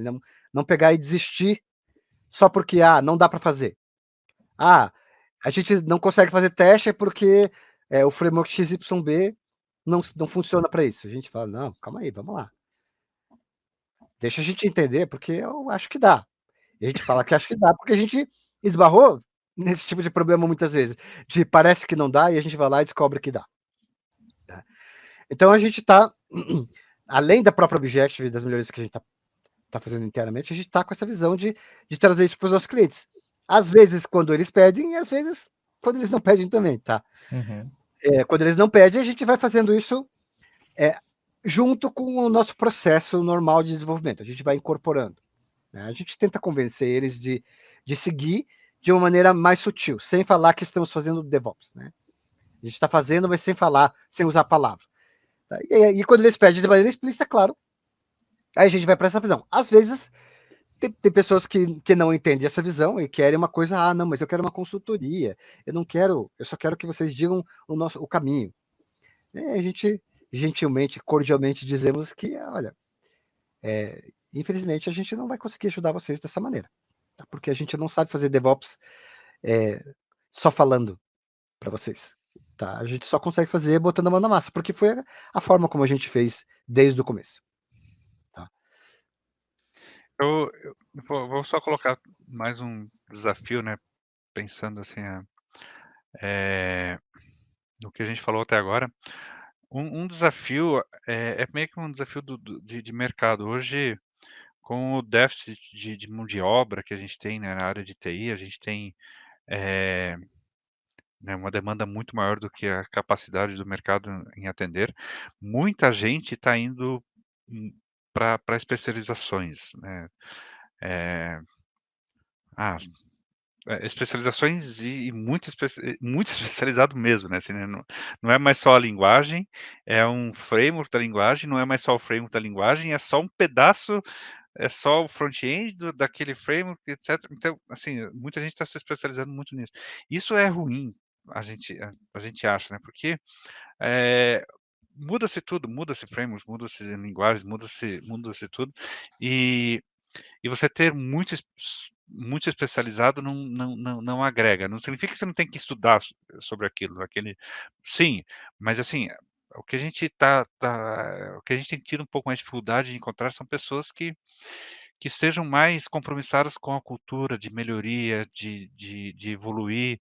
Não pegar e desistir só porque não dá para fazer. A gente não consegue fazer teste porque o framework XYB não funciona para isso. A gente fala, não, calma aí, vamos lá. Deixa a gente entender, porque eu acho que dá. E a gente fala que acho que dá, porque a gente esbarrou nesse tipo de problema muitas vezes. De parece que não dá e a gente vai lá e descobre que dá. Tá? Então a gente está, além da própria Objective e das melhorias que a gente está fazendo internamente, a gente está com essa visão de trazer isso para os nossos clientes. Às vezes quando eles pedem e às vezes quando eles não pedem também, tá? Uhum. Quando eles não pedem, a gente vai fazendo isso junto com o nosso processo normal de desenvolvimento. A gente vai incorporando. Né? A gente tenta convencer eles de seguir de uma maneira mais sutil, sem falar que estamos fazendo DevOps. Né? A gente está fazendo, mas sem falar, sem usar a palavra. Tá? E quando eles pedem de maneira explícita, claro, aí a gente vai para essa visão. Às vezes, tem pessoas que não entendem essa visão e querem uma coisa, não, mas eu quero uma consultoria, eu só quero que vocês digam o caminho. E a gente, gentilmente, cordialmente, dizemos que, olha, infelizmente a gente não vai conseguir ajudar vocês dessa maneira, tá? Porque a gente não sabe fazer DevOps só falando para vocês. Tá? A gente só consegue fazer botando a mão na massa, porque foi a forma como a gente fez desde o começo. Tá? Eu vou só colocar mais um desafio, né, pensando assim, no que a gente falou até agora. Um desafio, é meio que um desafio de mercado. Hoje, com o déficit de mão de obra que a gente tem, né, na área de TI, a gente tem, né, uma demanda muito maior do que a capacidade do mercado em atender. Muita gente está indo para especializações, né. Eh, ah, especializações e muito especializado mesmo, né, assim, né, não é mais só a linguagem, é um framework da linguagem, não é mais só o framework da linguagem, é só um pedaço, é só o front-end daquele framework, etc. Então, assim, muita gente está se especializando muito nisso. Isso é ruim, a gente acha, né, porque, eh, muda-se tudo, muda-se frameworks, muda-se linguagens, muda-se tudo, e você ter muito especializado não agrega. Não significa que você não tem que estudar sobre aquilo, sim, mas assim, o que a gente tem tido um pouco mais de dificuldade de encontrar são pessoas que sejam mais compromissadas com a cultura de melhoria, de evoluir,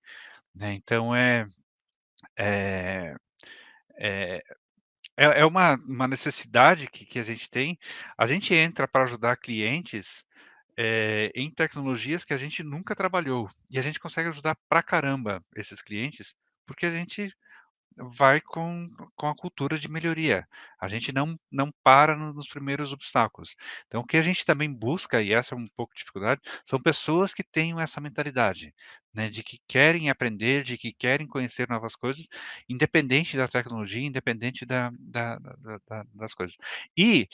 né. Então é é é uma necessidade que a gente tem. A gente entra para ajudar clientes em tecnologias que a gente nunca trabalhou. E a gente consegue ajudar pra caramba esses clientes, porque a gente vai com a cultura de melhoria. A gente não para nos primeiros obstáculos. Então, o que a gente também busca, e essa é um pouco de dificuldade, são pessoas que tenham essa mentalidade, né, de que querem aprender, de que querem conhecer novas coisas, independente da tecnologia, independente das coisas. E,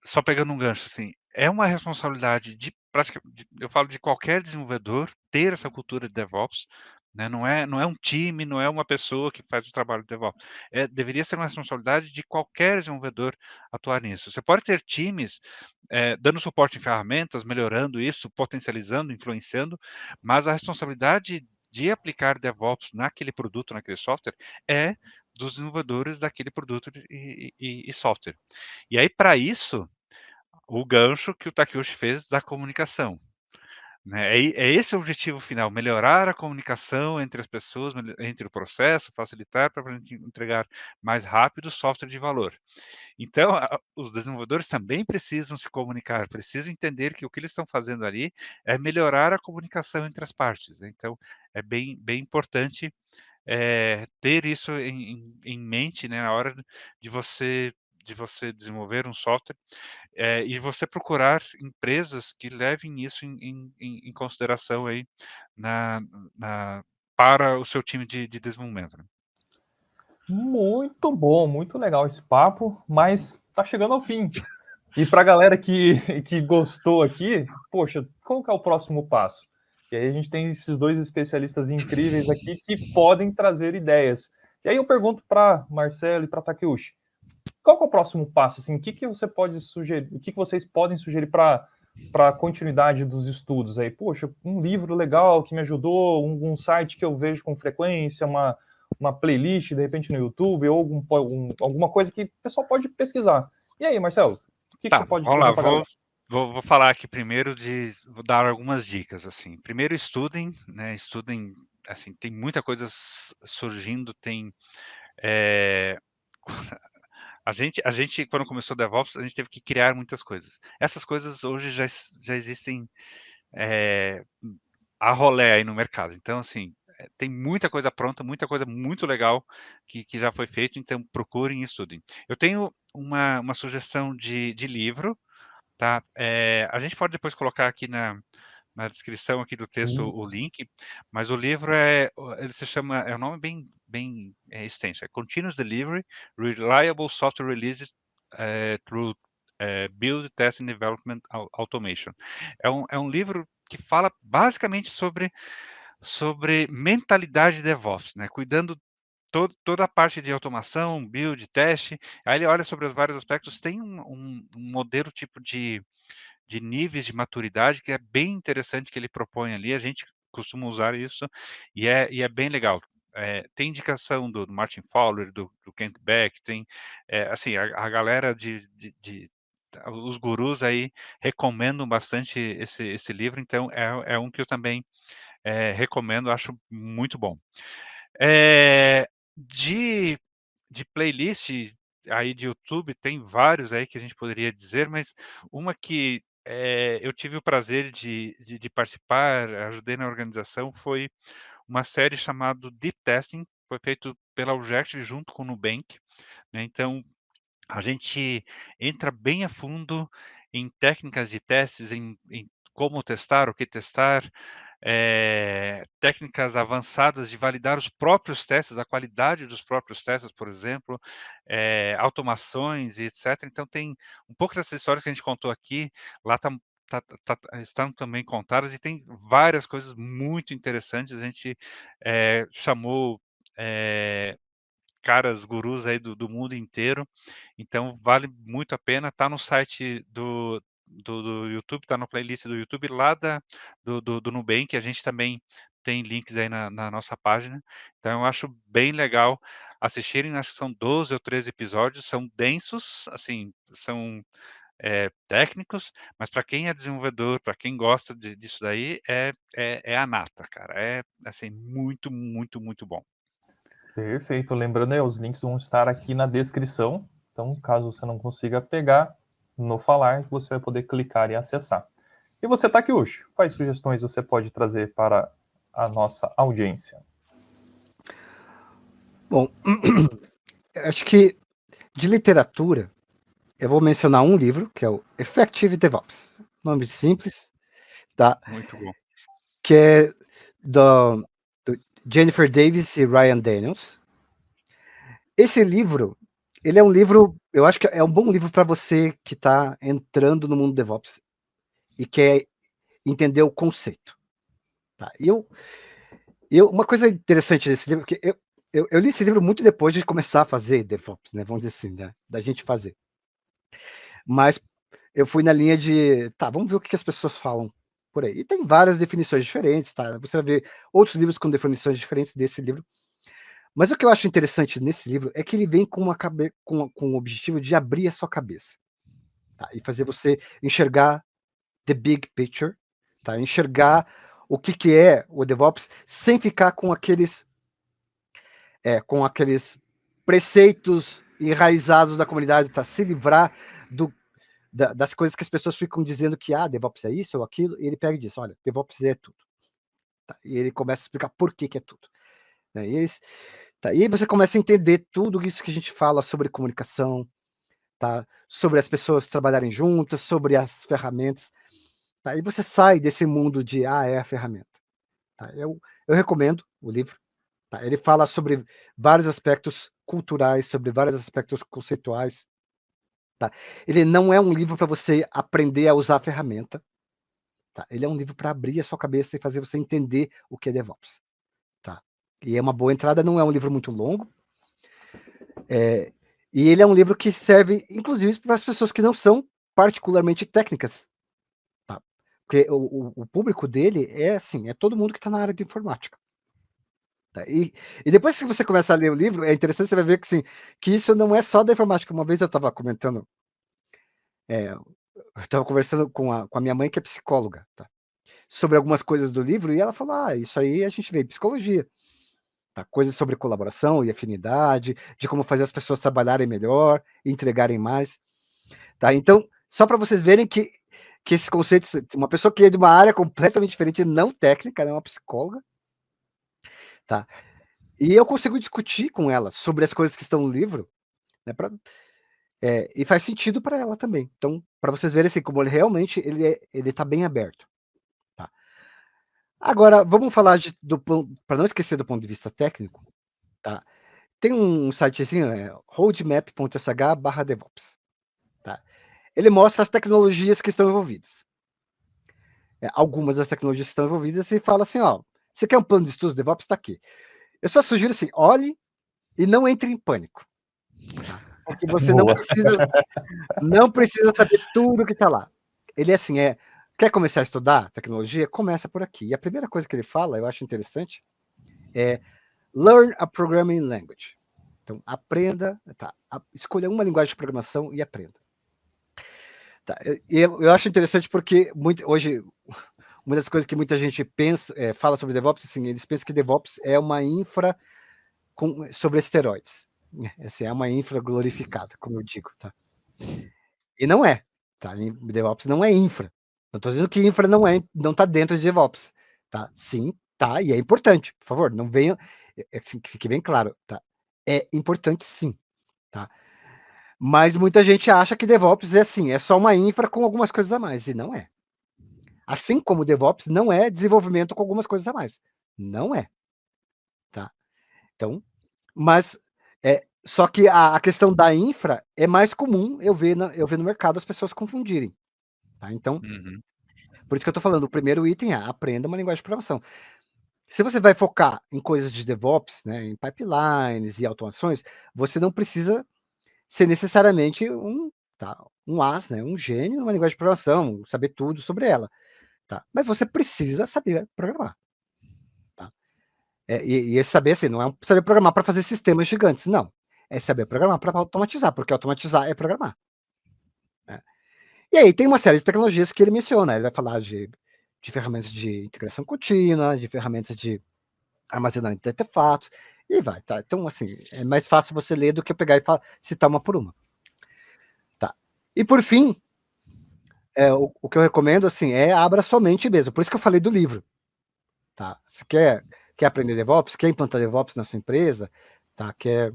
só pegando um gancho, assim, é uma responsabilidade eu falo de qualquer desenvolvedor ter essa cultura de DevOps, né, não é um time, não é uma pessoa que faz o trabalho de DevOps, deveria ser uma responsabilidade de qualquer desenvolvedor atuar nisso. Você pode ter times, dando suporte em ferramentas, melhorando isso, potencializando, influenciando, mas a responsabilidade de aplicar DevOps naquele produto, naquele software, é dos desenvolvedores daquele produto e software. E aí, para isso, o gancho que o Takeuchi fez da comunicação, né, é esse o objetivo final, melhorar a comunicação entre as pessoas, entre o processo, facilitar para a gente entregar mais rápido software de valor. Então, os desenvolvedores também precisam se comunicar, precisam entender que o que eles estão fazendo ali é melhorar a comunicação entre as partes. Então, é bem importante ter isso em mente, né, na hora de você desenvolver um software, e você procurar empresas que levem isso em consideração aí na para o seu time de desenvolvimento, né. Muito bom, muito legal esse papo, mas tá chegando ao fim. E para a galera que gostou aqui, poxa, como que é o próximo passo? E aí a gente tem esses dois especialistas incríveis aqui que podem trazer ideias. E aí eu pergunto para Marcelo e para Takeuchi, qual que é o próximo passo? Assim, o que você pode sugerir? O que vocês podem sugerir para a continuidade dos estudos aí? Poxa, um livro legal que me ajudou, um site que eu vejo com frequência, uma playlist, de repente, no YouTube, ou alguma coisa que o pessoal pode pesquisar. E aí, Marcelo, o que você Tá, pode vamos lá, trazer para a galera? vou falar aqui primeiro vou dar algumas dicas, assim. Primeiro estudem, né, assim, tem muita coisa surgindo, eh, a gente quando começou o DevOps, a gente teve que criar muitas coisas. Essas coisas hoje já existem, eh, a rolê aí no mercado. Então, assim, tem muita coisa pronta, muita coisa muito legal que já foi feito, então procurem e estudem. Eu tenho uma sugestão de livro, tá? A gente pode depois colocar aqui na descrição aqui do texto o link, mas o livro ele se chama, é um nome bem extenso, é Continuous Delivery, Reliable Software Releases through Build, Test and Development Automation. É um livro que fala basicamente sobre mentalidade de DevOps, né? Cuidando toda a parte de automação, build, teste. Aí ele olha sobre os vários aspectos, tem um modelo tipo de níveis de maturidade que é bem interessante que ele propõe ali, a gente costuma usar isso e é bem legal. Tem indicação do Martin Fowler, do Kent Beck, tem, assim, a galera os gurus aí recomendam bastante esse livro, então é um que eu também, recomendo, acho muito bom. Eh, de playlist aí de YouTube, tem vários aí que a gente poderia dizer, mas uma que, eu tive o prazer de participar, ajudei na organização, foi uma série chamado Deep Testing, foi feito pela Objective junto com o Nubank, né, então a gente entra bem a fundo em técnicas de testes, em como testar, o que testar, técnicas avançadas de validar os próprios testes, a qualidade dos próprios testes, por exemplo, automações e etc. Então tem um pouco dessas histórias que a gente contou aqui, lá estão também contadas e tem várias coisas muito interessantes. A gente chamou caras gurus aí do mundo inteiro, então vale muito a pena, tá no site do YouTube, tá na playlist do YouTube lá do Nubank, a gente também tem links aí na nossa página, então eu acho bem legal assistirem, acho que são 12 ou 13 episódios, são densos, assim, são, técnicos, mas para quem é desenvolvedor, para quem gosta disso daí, é a nata, cara, é, assim, muito, muito, muito bom. Perfeito. Lembrando aí, os links vão estar aqui na descrição. Então, caso você não consiga pegar no falar, você vai poder clicar e acessar. E você, Takeuchi, quais sugestões você pode trazer para a nossa audiência? Bom, acho que de literatura, eu vou mencionar um livro, que é o Effective DevOps. Nome simples, tá? Muito bom. Que é do Jennifer Davis e Ryan Daniels. Esse livro, ele é um livro, eu acho que é um bom livro para você que está entrando no mundo DevOps e quer entender o conceito. Tá? Uma coisa interessante desse livro, que eu li esse livro muito depois de começar a fazer DevOps, né? Vamos dizer assim, né? Da gente fazer. Mas eu fui na linha de, tá, vamos ver o que as pessoas falam por aí. E tem várias definições diferentes, tá? Você vai ver outros livros com definições diferentes desse livro. Mas o que eu acho interessante nesse livro é que ele vem com o objetivo de abrir a sua cabeça, tá? E fazer você enxergar the big picture, tá? Enxergar o que é o DevOps sem ficar com aqueles preceitos enraizados da comunidade, tá? Se livrar das coisas que as pessoas ficam dizendo que DevOps é isso ou aquilo, e ele pega e diz, olha, DevOps é tudo. Tá? E ele começa a explicar por que é tudo. Né? E aí você começa a entender tudo isso que a gente fala sobre comunicação, tá? Sobre as pessoas trabalharem juntas, sobre as ferramentas. Tá? E você sai desse mundo de, é a ferramenta. Tá? Eu recomendo o livro. Tá? Ele fala sobre vários aspectos culturais, sobre vários aspectos conceituais. Tá? Ele não é um livro para você aprender a usar a ferramenta. Tá? Ele é um livro para abrir a sua cabeça e fazer você entender o que é DevOps. Tá? E é uma boa entrada, não é um livro muito longo. E ele é um livro que serve, inclusive, para as pessoas que não são particularmente técnicas. Tá? Porque o público dele é assim, é todo mundo que está na área de informática. Tá? E depois que você começa a ler o livro, é interessante, você vai ver que, assim, que isso não é só da informática. Uma vez eu estava comentando, eu estava conversando com a minha mãe, que é psicóloga, tá? Sobre algumas coisas do livro, e ela falou, isso aí a gente vê em psicologia. Tá? Coisas sobre colaboração e afinidade, de como fazer as pessoas trabalharem melhor, entregarem mais. Tá? Então, só para vocês verem que esses conceitos, uma pessoa que é de uma área completamente diferente, não técnica, né, uma psicóloga, tá? E eu consigo discutir com ela sobre as coisas que estão no livro, né, e faz sentido para ela também. Então, para vocês verem assim, como ele realmente ele está bem aberto. Tá? Agora, vamos falar para não esquecer do ponto de vista técnico, tá? Tem um sitezinho, roadmap.sh/DevOps. Tá? Ele mostra as tecnologias que estão envolvidas. Algumas das tecnologias que estão envolvidas e fala assim, você quer um plano de estudos DevOps? Está aqui. Eu só sugiro assim, olhe e não entre em pânico. Tá? Porque você não precisa saber tudo que está lá. Ele assim, quer começar a estudar tecnologia? Começa por aqui. E a primeira coisa que ele fala, eu acho interessante, é learn a programming language. Então, aprenda, escolha uma linguagem de programação e aprenda. Tá? Eu acho interessante porque hoje uma das coisas que muita gente pensa, fala sobre DevOps, assim, eles pensam que DevOps é uma infra sobre esteroides. Assim, é uma infra glorificada, como eu digo. Tá? E não é. Tá? DevOps não é infra. Não estou dizendo que infra não está dentro de DevOps. Tá? Sim, tá, e é importante. Por favor, não venham. Assim, que fique bem claro. Tá? É importante sim. Tá? Mas muita gente acha que DevOps é assim, é só uma infra com algumas coisas a mais, e não é. Assim como DevOps não é desenvolvimento com algumas coisas a mais. Não é. Tá? Então, mas só que a questão da infra é mais comum eu ver no mercado as pessoas confundirem. Tá? Então, por isso que eu estou falando, o primeiro item é aprenda uma linguagem de programação. Se você vai focar em coisas de DevOps, né, em pipelines e automações, você não precisa ser necessariamente um as, né, um gênio numa linguagem de programação, saber tudo sobre ela. Tá? Mas você precisa saber programar. Tá? E saber assim, não é saber programar para fazer sistemas gigantes, não. É saber programar para automatizar, porque automatizar é programar. Né? E aí tem uma série de tecnologias que ele menciona. Ele vai falar de ferramentas de integração contínua, de ferramentas de armazenamento de artefatos, e vai. Tá? Então, assim, é mais fácil você ler do que eu pegar e citar uma por uma. Tá? E por fim, o que eu recomendo assim, abra sua mente mesmo. Por isso que eu falei do livro. Tá? Se quer aprender DevOps, quer implantar DevOps na sua empresa, tá? Quer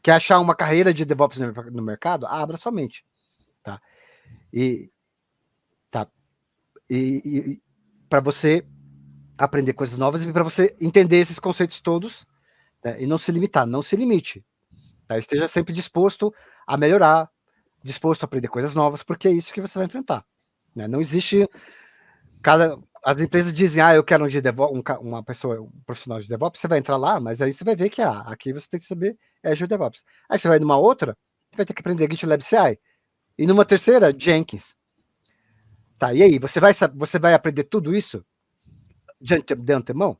achar uma carreira de DevOps no mercado? Abra sua mente, tá? E para você aprender coisas novas e para você entender esses conceitos todos, né? E não se limitar, não se limite, tá? Esteja sempre disposto a melhorar, disposto a aprender coisas novas, porque é isso que você vai enfrentar, né? Não existe as empresas dizem, eu quero um uma pessoa, um profissional de DevOps, você vai entrar lá, mas aí você vai ver que aqui você tem que saber Azure DevOps. Aí você vai numa outra, você vai ter que aprender GitLab CI. E numa terceira, Jenkins. Tá, e aí, você vai aprender tudo isso de antemão?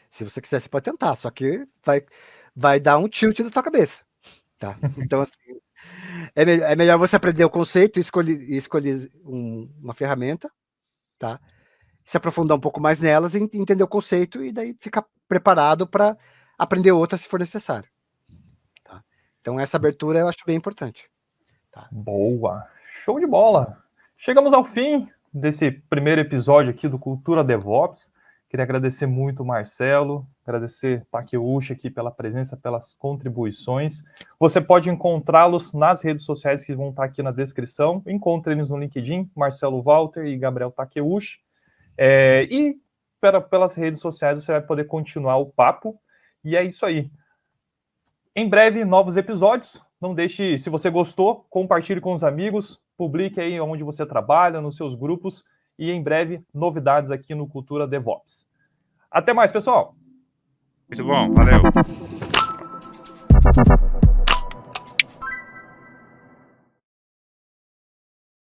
Se você quiser, você pode tentar, só que vai dar um tilt na tua cabeça, tá? Então, assim, é melhor você aprender o conceito e escolher uma ferramenta, tá? Se aprofundar um pouco mais nelas e entender o conceito e daí ficar preparado para aprender outras se for necessário. Tá? Então, essa abertura eu acho bem importante. Tá? Boa! Show de bola! Chegamos ao fim desse primeiro episódio aqui do Cultura DevOps. Queria agradecer muito o Marcelo, agradecer Takeuchi aqui pela presença, pelas contribuições. Você pode encontrá-los nas redes sociais que vão estar aqui na descrição. Encontre eles no LinkedIn, Marcelo Walter e Gabriel Takeuchi. E pelas redes sociais você vai poder continuar o papo. E é isso aí. Em breve, novos episódios. Não deixe, se você gostou, compartilhe com os amigos, publique aí onde você trabalha, nos seus grupos. E em breve, novidades aqui no Cultura DevOps. Até mais, pessoal! Muito bom, valeu!